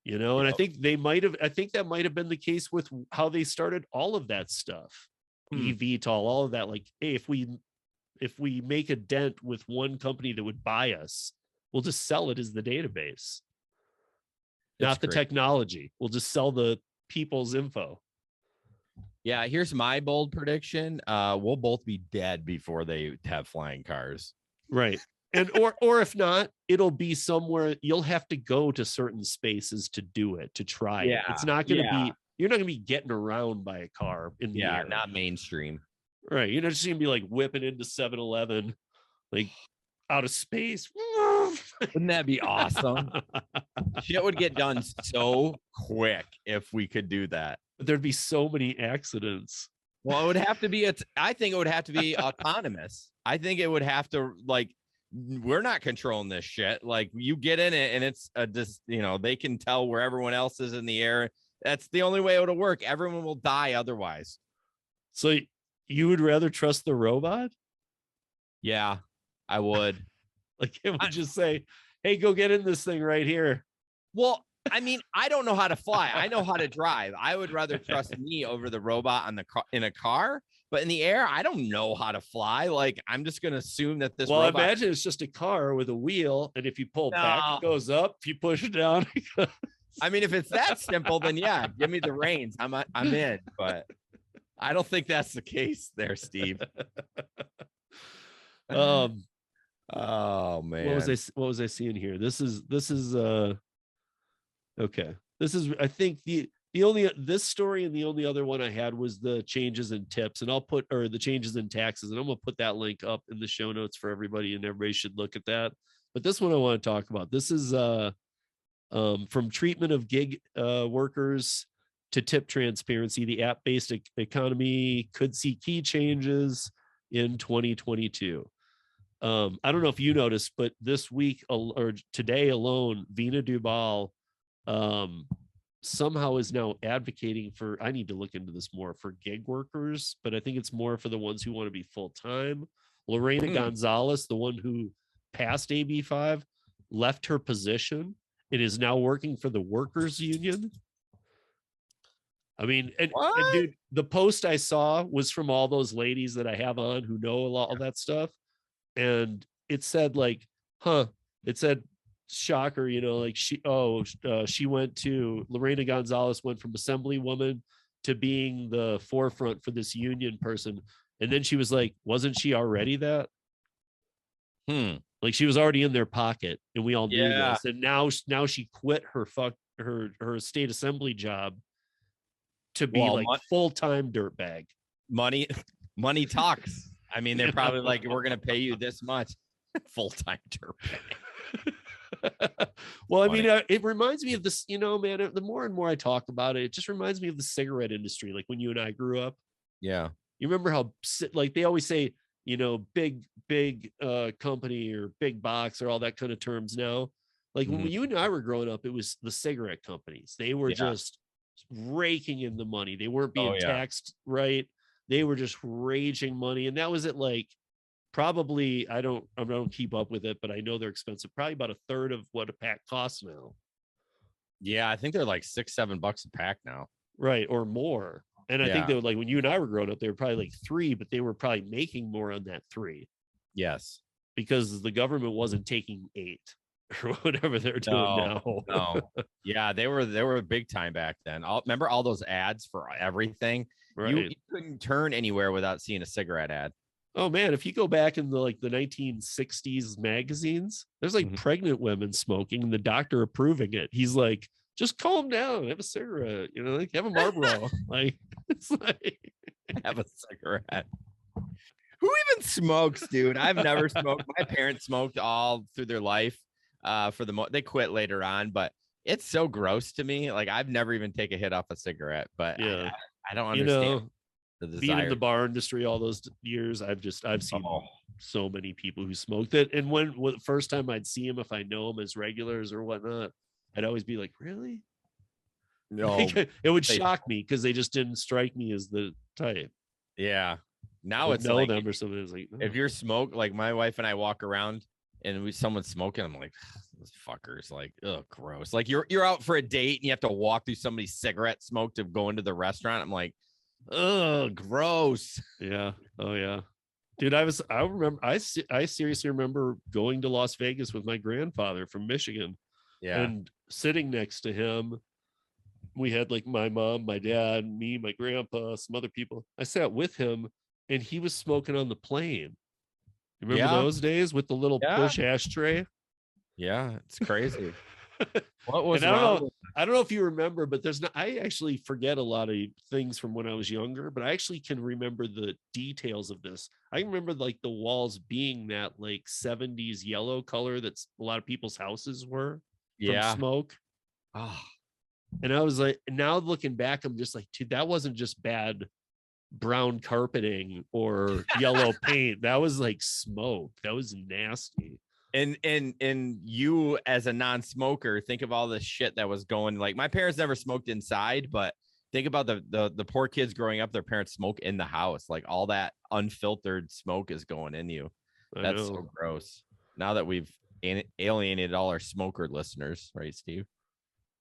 And I think that might have been the case with how they started all of that stuff. eVTOL, all of that. Like, hey, if we make a dent with one company that would buy us, we'll just sell it as the database. Not the technology. We'll just sell the people's info. Yeah, here's my bold prediction. We'll both be dead before they have flying cars. Right. And or if not, it'll be somewhere you'll have to go to certain spaces to do it, to try it. It's not going to be, you're not going to be getting around by a car in the air. Not mainstream. Right. You're not just going to be like whipping into 7-Eleven, like out of space. Wouldn't that be awesome? Shit would get done so quick if we could do that. But there'd be so many accidents. Well, it would have to be I think it would have to be autonomous. I think it would have to, like, we're not controlling this shit. Like, you get in it and it's they can tell where everyone else is in the air. That's the only way it'll work. Everyone will die otherwise. So you would rather trust the robot? Yeah, I would. Like, it would just say, hey, go get in this thing right here. Well, I mean, I don't know how to fly. I know how to drive. I would rather trust me over the robot in a car, but in the air, I don't know how to fly. Like, I'm just going to assume that this robot... imagine it's just a car with a wheel, and if you pull back, it goes up. If you push it down, it goes... I mean, if it's that simple, then yeah, give me the reins. I'm in, but I don't think that's the case there, Steve. Oh man, what was I seeing here? This is okay. This is, I think, the only, this story, and the only other one I had was the changes in tips, and the changes in taxes, and I'm gonna put that link up in the show notes for everybody, and everybody should look at that. But this one I want to talk about. This is from treatment of gig workers to tip transparency. The app-based economy could see key changes in 2022. I don't know if you noticed, but this week or today alone, Vina Dubal somehow is now advocating for, I need to look into this more, for gig workers, but I think it's more for the ones who want to be full-time. Lorena Gonzalez, the one who passed AB5, left her position and is now working for the workers union. I mean, and dude, the post I saw was from all those ladies that I have on who know a lot of that stuff. And it said, like, it said, shocker, like she went to, Lorena Gonzalez went from assemblywoman to being the forefront for this union person. And then she was like, wasn't she already that? Like, she was already in their pocket, and we all knew this. And now she quit her state assembly job to be full-time dirtbag. Money talks. I mean, they're probably like, we're going to pay you this much. Full-time dirtbag. Well, I mean, it reminds me of this, man, the more and more I talk about it, it just reminds me of the cigarette industry. Like when you and I grew up. Yeah. You remember how, like, they always say, big company or big box or all that kind of terms now. Like when you and I were growing up, it was the cigarette companies. They were just raking in the money. They weren't being taxed right. They were just raging money. And that was at like, probably, I don't keep up with it, but I know they're expensive. Probably about a third of what a pack costs now. Yeah, I think they're like $6-7 a pack now. Right, or more. And I think they would, like, when you and I were growing up, they were probably like 3, but they were probably making more on that 3. Yes. Because the government wasn't taking 8 or whatever they're doing now. No. Yeah, they were big time back then. Remember all those ads for everything? Right. You couldn't turn anywhere without seeing a cigarette ad. Oh man, if you go back in the 1960s magazines, there's like pregnant women smoking and the doctor approving it. He's like, just calm down, have a cigarette, like have a Marlboro. Like, it's like, have a cigarette. Who even smokes, dude? I've never smoked. My parents smoked all through their life. They quit later on, but it's so gross to me. Like, I've never even taken a hit off a cigarette, but yeah, I don't understand. Being in the bar industry all those years, I've seen so many people who smoked it. And when the first time I'd see them, if I know them as regulars or whatnot, I'd always be like, really? No, it would shock me because they just didn't strike me as the type. Yeah. Now it's know like, them or something. It's like, no. If you're like my wife and I walk around and someone's smoking, I'm like, those fuckers, like, oh, gross. Like you're out for a date and you have to walk through somebody's cigarette smoke to go into the restaurant. I'm like, oh, gross. Yeah. Oh yeah. Dude, I seriously remember going to Las Vegas with my grandfather from Michigan. Yeah. And sitting next to him, we had like my mom, my dad, me, my grandpa, some other people. I sat with him and he was smoking on the plane. You remember those days with the little push ashtray? Yeah, it's crazy. What was I don't know if you remember, but I actually forget a lot of things from when I was younger, but I actually can remember the details of this. I remember like the walls being that like 70s yellow color that's a lot of people's houses were from smoke. Oh. And I was like, now looking back, I'm just like, dude, that wasn't just bad brown carpeting or yellow paint. That was like smoke. That was nasty. And you as a non-smoker, think of all the shit that was going. Like, my parents never smoked inside, but think about the poor kids growing up, their parents smoke in the house. Like, all that unfiltered smoke is going in you. That's so gross. Now that we've alienated all our smoker listeners, right, Steve?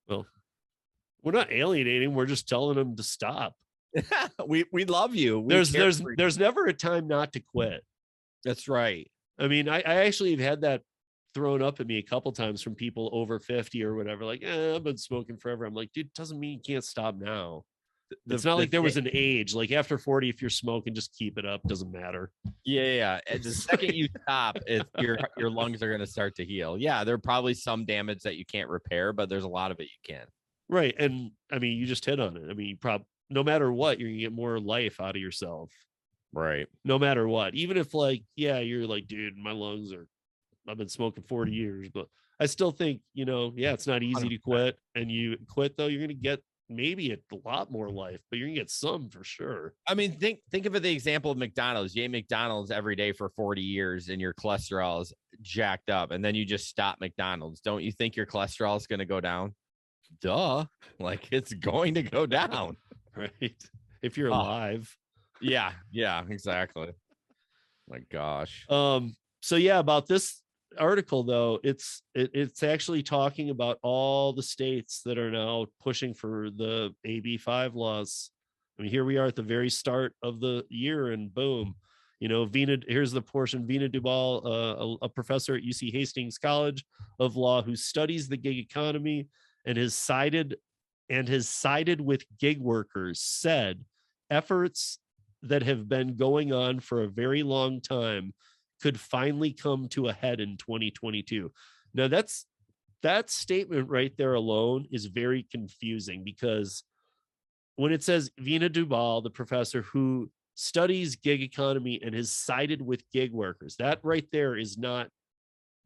Well, we're not alienating, we're just telling them to stop. we love you. There's never a time not to quit. That's right. I mean, I actually have had that thrown up at me a couple times from people over 50 or whatever. Like, I've been smoking forever. I'm like, dude, doesn't mean you can't stop now. It's not like there was an age. Like after 40, if you're smoking, just keep it up. Doesn't matter. Yeah. And the second you stop, your lungs are going to start to heal. Yeah, there are probably some damage that you can't repair, but there's a lot of it you can. Right. And I mean, you just hit on it. I mean, no matter what, you're gonna get more life out of yourself. Right. No matter what. Even if like, you're like, dude, my lungs I've been smoking 40 years, but I still think, it's not easy to quit. And you quit though, you're gonna get maybe a lot more life, but you're gonna get some for sure. I mean, think of the example of McDonald's. You ate McDonald's every day for 40 years and your cholesterol is jacked up, and then you just stop McDonald's. Don't you think your cholesterol is gonna go down? Duh. Like, it's going to go down. Right. If you're alive. Yeah, exactly. My gosh. So about this article though, it's actually talking about all the states that are now pushing for the AB5 laws. I mean, here we are at the very start of the year, and boom, here's the portion. Vina Dubal, a professor at UC Hastings College of Law who studies the gig economy and has sided with gig workers, said efforts that have been going on for a very long time could finally come to a head in 2022. Now that statement right there alone is very confusing, because when it says Vina Dubal, the professor who studies gig economy and has sided with gig workers, that right there is not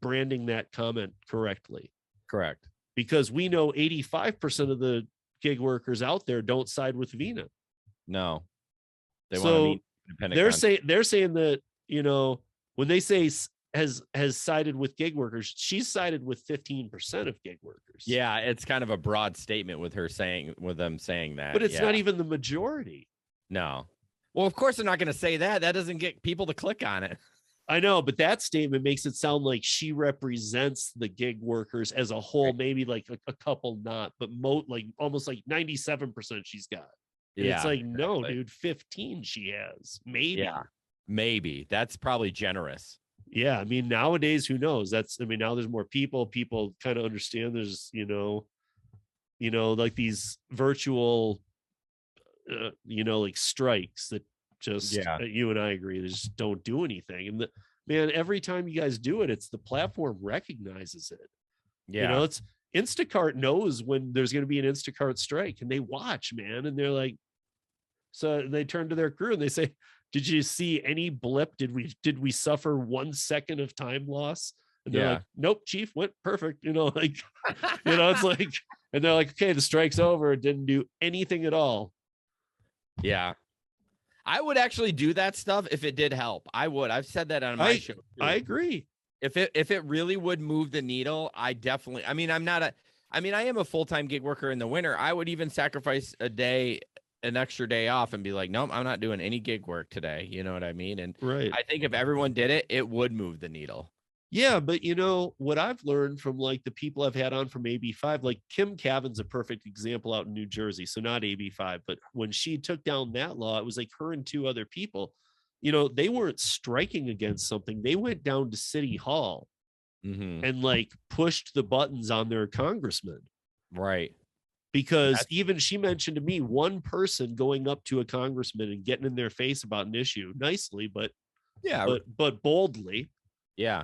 branding that comment correctly. Correct. Because we know 85% of the gig workers out there don't side with Vina. No. They want to meet independent. They're saying that, when they say has sided with gig workers, she's sided with 15% of gig workers. Yeah, it's kind of a broad statement with them saying that. But it's not even the majority. No. Well, of course they're not going to say that. That doesn't get people to click on it. I know, but that statement makes it sound like she represents the gig workers as a whole, Right. maybe like a couple not, but like almost like 97% she's got. And it's Yeah, like, no, exactly. dude, 15 she has, maybe. Yeah, maybe. That's probably generous. Yeah, I mean, nowadays, who knows? I mean, now there's more people kind of understand there's, like these virtual, like strikes that just, Yeah. you and I agree, they just don't do anything. And man, every time you guys do it, it's the platform recognizes it. Yeah. It's Instacart knows when there's going to be an Instacart strike, and they watch, man. And they're like, so they turn to their crew and they say, did you see any blip? Did we suffer 1 second of time loss? And they're like, nope, chief, went perfect. Like, it's like, and they're like, okay, the strike's over. It didn't do anything at all. Yeah. I would actually do that stuff if it did help. I would. I've said that on my show too. I agree. If it really would move the needle, I definitely, I mean, I am a full-time gig worker in the winter. I would even sacrifice an extra day off and be like, nope, I'm not doing any gig work today. You know what I mean? And right. I think if everyone did it, it would move the needle. Yeah, but what I've learned from like the people I've had on from AB5, like Kim Cavan's a perfect example out in New Jersey. So not AB5, but when she took down that law, it was like her and 2 other people. They weren't striking against something. They went down to City Hall and like pushed the buttons on their congressman. Right. Because even she mentioned to me one person going up to a congressman and getting in their face about an issue nicely, but but boldly. Yeah.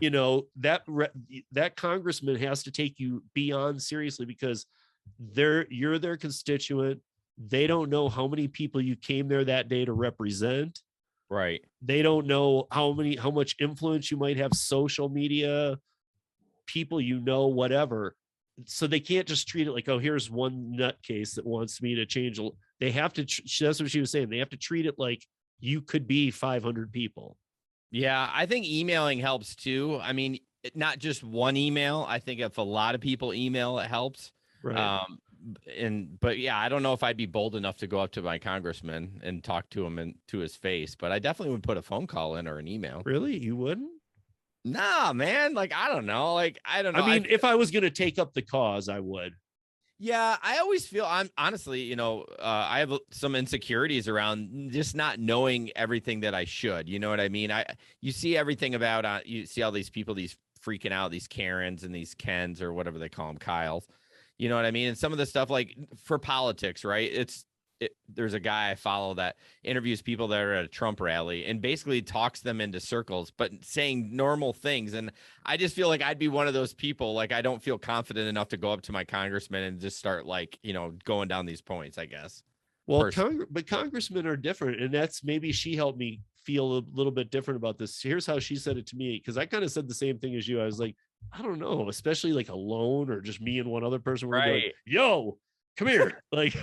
That congressman has to take you beyond seriously because you're their constituent. They don't know how many people you came there that day to represent. Right. They don't know how much influence you might have, social media, people, whatever. So they can't just treat it like, oh, here's one nutcase that wants me to change. They have to, that's what she was saying. They have to treat it like you could be 500 people. Yeah, I think emailing helps too. I mean, not just one email. I think if a lot of people email, it helps. Right. But yeah, I don't know if I'd be bold enough to go up to my congressman and talk to him and to his face, but I definitely would put a phone call in or an email. Really? You wouldn't? Nah, man. Like, I don't know. Like, I don't know. I mean, if I was going to take up the cause, I would. Yeah, I always feel I'm honestly, I have some insecurities around just not knowing everything that I should. You know what I mean? You see everything about you see all these people, these freaking out, these Karens and these Kens or whatever they call them, Kyles. You know what I mean? And some of the stuff like for politics, right? There's a guy I follow that interviews people that are at a Trump rally and basically talks them into circles, but saying normal things. And I just feel like I'd be one of those people. Like, I don't feel confident enough to go up to my congressman and just start like, going down these points, I guess. Well, but congressmen are different. And that's maybe she helped me feel a little bit different about this. Here's how she said it to me. Cause I kind of said the same thing as you. I was like, I don't know, especially like alone or just me and one other person. Right. Like, yo, come here. Like,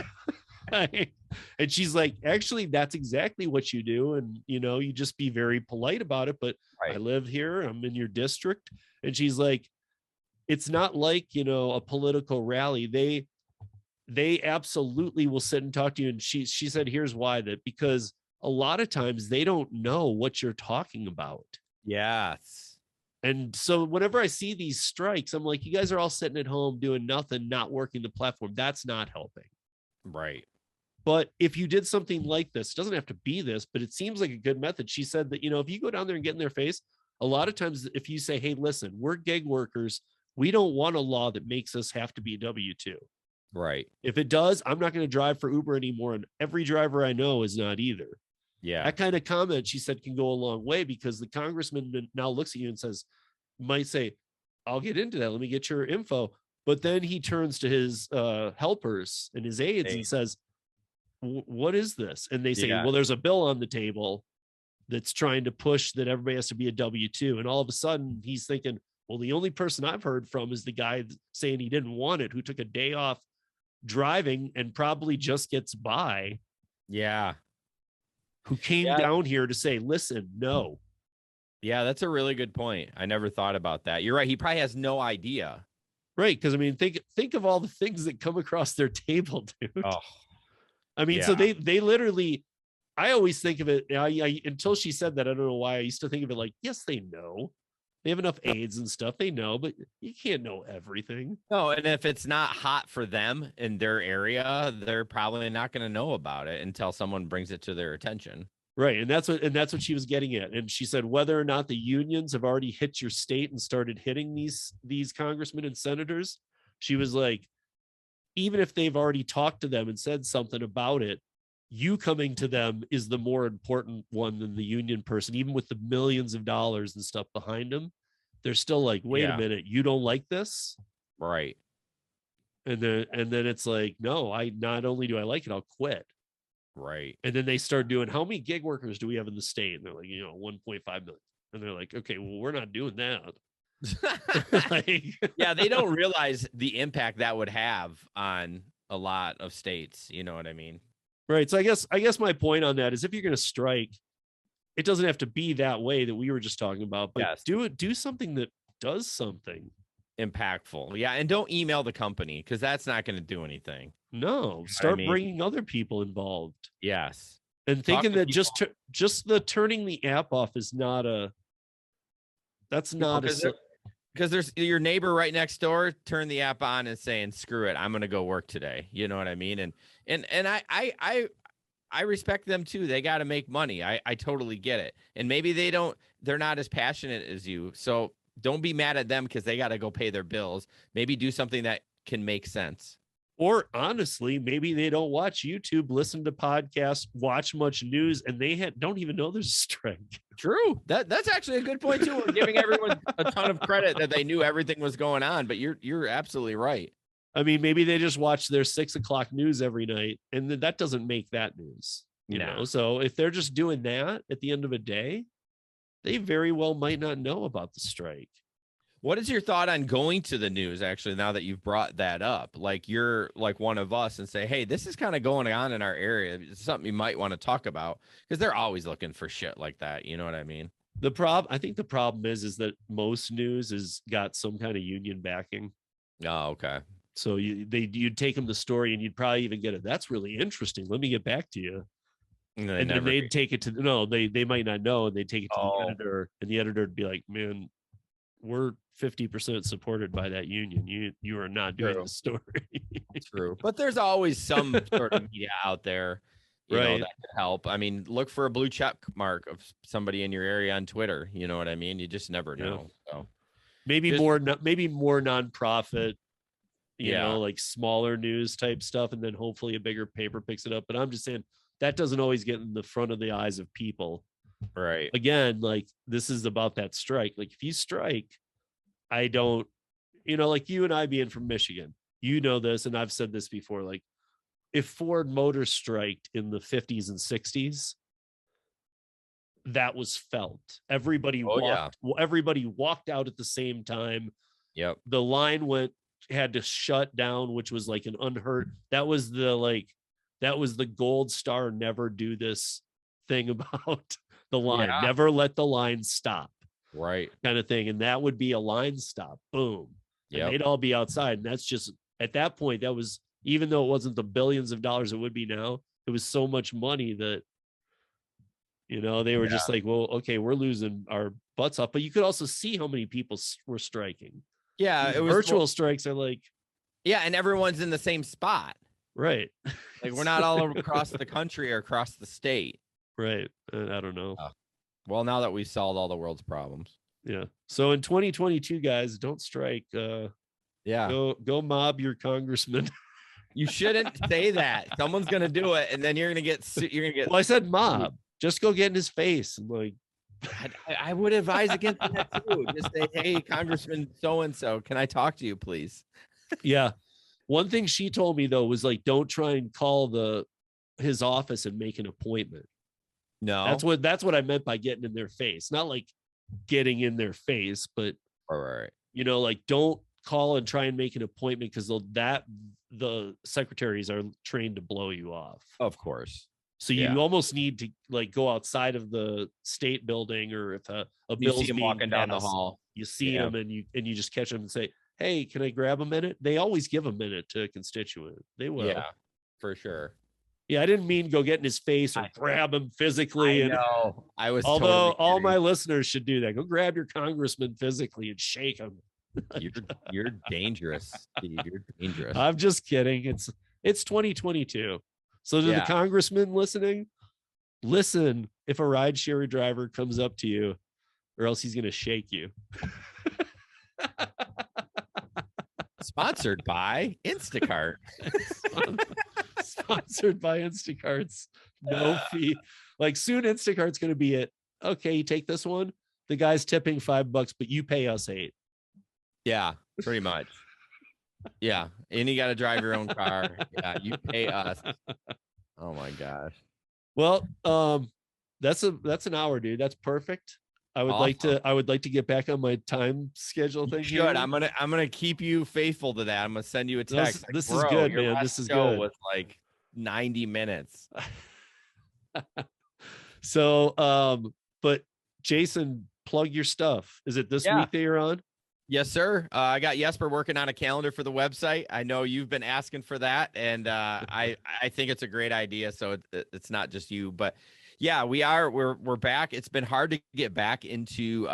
and she's like, actually, that's exactly what you do. And, you just be very polite about it. But right. I live here. I'm in your district. And she's like, it's not like, a political rally. They absolutely will sit and talk to you. And she said, here's why, that because a lot of times they don't know what you're talking about. Yes. And so whenever I see these strikes, I'm like, you guys are all sitting at home doing nothing, not working the platform. That's not helping. Right. But if you did something like this, it doesn't have to be this, but it seems like a good method. She said that, if you go down there and get in their face, a lot of times if you say, hey, listen, we're gig workers, we don't want a law that makes us have to be W-2. Right. If it does, I'm not going to drive for Uber anymore. And every driver I know is not either. Yeah. That kind of comment, she said, can go a long way because the congressman now looks at you and might say, I'll get into that. Let me get your info. But then he turns to his helpers and his aides and says, what is this? And they say, well, there's a bill on the table that's trying to push that everybody has to be a W-2. And all of a sudden he's thinking, well, the only person I've heard from is the guy saying he didn't want it, who took a day off driving and probably just gets by. Yeah. Who came down here to say, listen, no. Yeah, that's a really good point. I never thought about that. You're right. He probably has no idea. Right. Because I mean, think of all the things that come across their table, dude. Oh. I mean, so they literally, I always think of it, until she said that, I don't know why I used to think of it like, yes, they know. They have enough aides and stuff. They know, but you can't know everything. No, and if it's not hot for them in their area, they're probably not going to know about it until someone brings it to their attention. Right. And that's what she was getting at. And she said, whether or not the unions have already hit your state and started hitting these congressmen and senators, she was like, even if they've already talked to them and said something about it, you coming to them is the more important one than the union person, even with the millions of dollars and stuff behind them. They're still like, wait a minute, you don't like this? Right. And then it's like, no, I not only do I like it, I'll quit. Right. And then they start doing, how many gig workers do we have in the state? And they're like, 1.5 million. And they're like, okay, well, we're not doing that. Yeah, they don't realize the impact that would have on a lot of states. You know what I mean? Right. So I guess my point on that is, if you're going to strike, it doesn't have to be that way that we were just talking about, but yes, do something that does something impactful. Yeah. And don't email the company, because that's not going to do anything. No, start bringing other people involved. Yes. And thinking that just the turning the app off is not because there's your neighbor right next door, turn the app on and saying, screw it, I'm going to go work today. You know what I mean? And I respect them too. They got to make money. I totally get it. And maybe they're not as passionate as you. So don't be mad at them because they got to go pay their bills. Maybe do something that can make sense. Or honestly, maybe they don't watch YouTube, listen to podcasts, watch much news, and they don't even know there's a strike. True. That's actually a good point too. We're giving everyone a ton of credit that they knew everything was going on, but you're absolutely right. I mean, maybe they just watch their 6 o'clock news every night, and that doesn't make that news. You know, so if they're just doing that at the end of a day, they very well might not know about the strike. What is your thought on going to the news, actually, now that you've brought that up? Like, you're like one of us and say, hey, this is kind of going on in our area. It's something you might want to talk about, because they're always looking for shit like that. You know what I mean? I think the problem is that most news has got some kind of union backing. Oh, okay. So you'd take them the story and you'd probably even get it. That's really interesting. Let me get back to you. And then they'd take it to, they might not know. And they'd take it to the editor, and the editor would be like, man, we're 50% supported by that union. You are not doing the story. True. But there's always some sort of media out there, you know, that could help. I mean, look for a blue check mark of somebody in your area on Twitter. You know what I mean? You just never know. So maybe more nonprofit, you know, like smaller news type stuff. And then hopefully a bigger paper picks it up. But I'm just saying that doesn't always get in the front of the eyes of people. Right. Again, like, this is about that strike. Like, if you strike, I don't, like you and I being from Michigan, you know this, and I've said this before, like, if Ford Motors striked in the 50s and 60s, that was felt. Everybody walked out at the same time. Yep. The line had to shut down, which was like an unheard. That was the gold star, never do this thing about the line. Never let the line stop. Right. Kind of thing. And that would be a line stop. Boom. And they'd all be outside. And that's just, at that point, that was, even though it wasn't the billions of dollars it would be now, it was so much money that, they were just like, well, okay, we're losing our butts off. But you could also see how many people were striking. Yeah. It was virtual strikes are like. Yeah. And everyone's in the same spot. Right. Like, we're not all across the country or across the state. Right. I don't know. Well, now that we've solved all the world's problems. Yeah. So in 2022, guys, don't strike. Go mob your congressman. You shouldn't say that. Someone's going to do it, and then you're going to get. Well, I said mob. Just go get in his face and like. I would advise against that too. Just say, hey, Congressman so-and-so, can I talk to you, please? Yeah. One thing she told me though was like, don't try and call his office and make an appointment. No, that's what I meant by getting in their face. Not like getting in their face, but like, don't call and try and make an appointment, because the secretaries are trained to blow you off. Of course. So you almost need to like go outside of the state building, or if a bill's being walking down the hall, you see him and you just catch him and say, hey, can I grab a minute? They always give a minute to a constituent. They will. Yeah, for sure. Yeah, I didn't mean go get in his face or grab him physically. I know. I was although totally all my listeners should do that. Go grab your congressman physically and shake him. You're dangerous, Steve. You're dangerous. I'm just kidding. It's 2022. So to the congressman listening, listen if a rideshare driver comes up to you, or else he's gonna shake you. Sponsored by Instacart. Sponsored by Instacart's no fee. Like soon Instacart's gonna be it. Okay, you take this one. The guy's tipping $5, but you pay us $8. Yeah, pretty much. Yeah, and you got to drive your own car. Yeah, you pay us. Oh my gosh. Well, that's an hour, dude. That's perfect. I would like to get back on my time schedule thing. You should. I'm gonna keep you faithful to that. I'm gonna send you a text. This is good, man. This is good. Was like 90 minutes. So, but Jason, plug your stuff. Is it this week that you're on? Yes, sir. I got Jesper working on a calendar for the website. I know you've been asking for that, and I think it's a great idea. So it's not just you, but yeah, we're back. It's been hard to get back into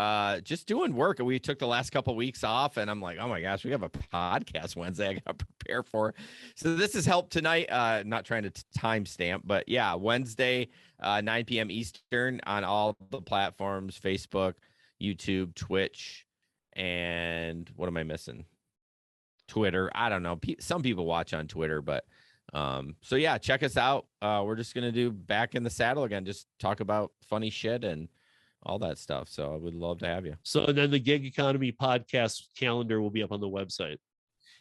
just doing work. We took the last couple of weeks off, and I'm like, oh my gosh, we have a podcast Wednesday I got to prepare for. So this has helped tonight. Not trying to timestamp, but yeah, Wednesday, 9 p.m. Eastern on all the platforms: Facebook, YouTube, Twitch. And what am I missing? Twitter. I don't know. Some people watch on Twitter, but so yeah, check us out. We're just gonna do Back in the Saddle again, just talk about funny shit and all that stuff. So I would love to have you. So and then the Gig Economy podcast calendar will be up on the website.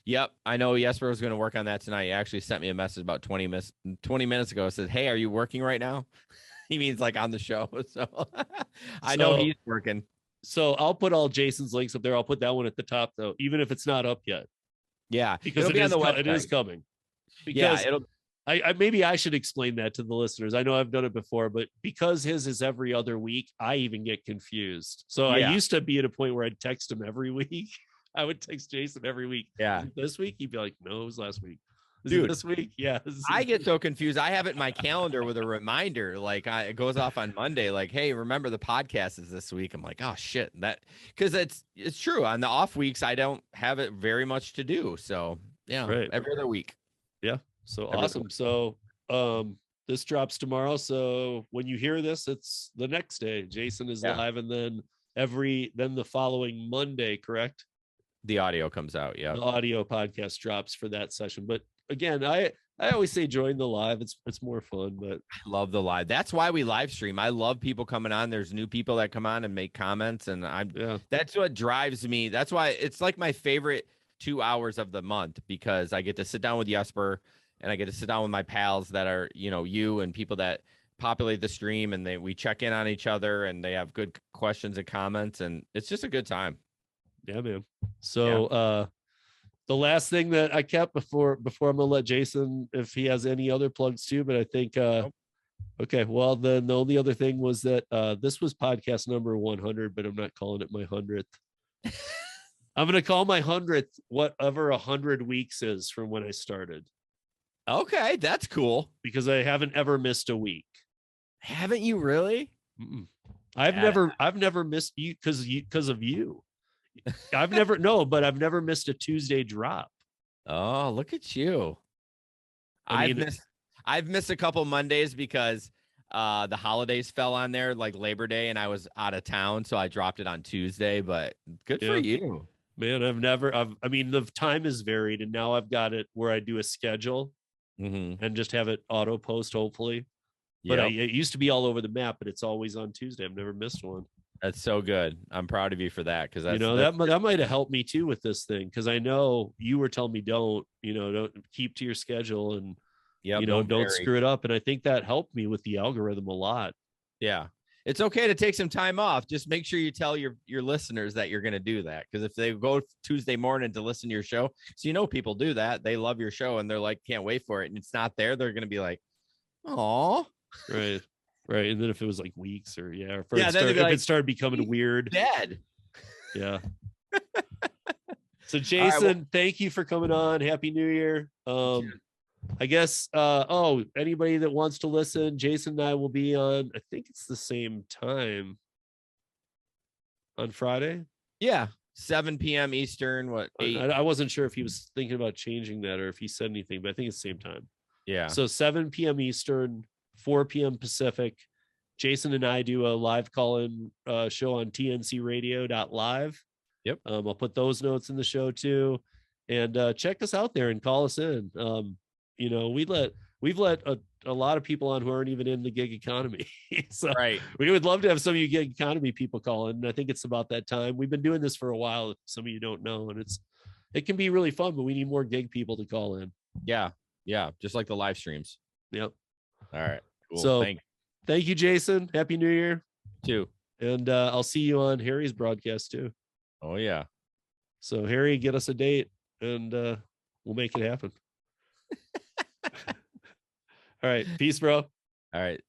Yep, I know Jesper was going to work on that tonight. He actually sent me a message about 20 minutes ago. It said, "Hey, are you working right now?" He means like on the show. So I know he's working. So I'll put all Jason's links up there. I'll put that one at the top, though, even if it's not up yet. Yeah, because it is coming. Because maybe I should explain that to the listeners. I know I've done it before, but because his is every other week, I even get confused. So I used to be at a point where I'd text him every week. I would text Jason every week. Yeah. This week, he'd be like, "No, it was last week." Dude, this week, yeah. I get so confused. I have it in my calendar with a reminder. Like it goes off on Monday. Like, hey, remember the podcast is this week. I'm like, oh shit, because it's true. On the off weeks, I don't have it very much to do. So yeah, every other week. Yeah. So awesome. So this drops tomorrow. So when you hear this, it's the next day. Jason is live, and then the following Monday, correct? The audio comes out. Yeah. The audio podcast drops for that session. But again, I always say join the live. It's more fun, but I love the live. That's why we live stream. I love people coming on. There's new people that come on and make comments, and that's what drives me. That's why it's like my favorite 2 hours of the month, because I get to sit down with Jesper and I get to sit down with my pals that are, you and people that populate the stream, and we check in on each other, and they have good questions and comments, and it's just a good time. Yeah, man. So the last thing that I kept before I'm gonna let Jason, if he has any other plugs too, but I think okay, well then the only other thing was that this was podcast number 100, but I'm not calling it my 100th. I'm gonna call my 100th whatever 100 weeks is from when I started. Okay, that's cool. Because I haven't ever missed a week. Haven't you really? Mm-mm. I've never missed you because of you. I've never missed a Tuesday drop. Oh, look at you. I've missed a couple Mondays because the holidays fell on there, like Labor Day, and I was out of town, so I dropped it on Tuesday, but good for you. Man, the time is varied, and now I've got it where I do a schedule and just have it auto post, hopefully. But it used to be all over the map, but it's always on Tuesday. I've never missed one. That's so good. I'm proud of you for that, because that might have helped me too with this thing, because I know you were telling me don't keep to your schedule, and don't screw it up, and I think that helped me with the algorithm a lot. Yeah, it's okay to take some time off. Just make sure you tell your listeners that you're going to do that, because if they go Tuesday morning to listen to your show, so people do that, they love your show and they're like, can't wait for it, and it's not there, they're going to be like, oh, right. Right, and then if it was like weeks if it started becoming weird, dead. Yeah. So Jason, thank you for coming on. Happy New Year. I guess anybody that wants to listen, Jason and I will be on, I think it's the same time on Friday. Yeah, 7 p.m. Eastern. What 8? I wasn't sure if he was thinking about changing that or if he said anything, but I think it's the same time. Yeah. So 7 p.m. Eastern, 4 p.m. Pacific. Jason and I do a live call-in show on tncradio.live. Yep. I'll put those notes in the show too, and check us out there and call us in. We've let a lot of people on who aren't even in the gig economy. So right. We would love to have some of you gig economy people call in. And I think it's about that time. We've been doing this for a while. If some of you don't know, and it can be really fun, but we need more gig people to call in. Yeah. Yeah. Just like the live streams. Yep. All right. Cool. So thank you, Jason. Happy New Year. Too. And I'll see you on Harry's broadcast too. Oh yeah. So Harry, get us a date and we'll make it happen. All right. Peace, bro. All right.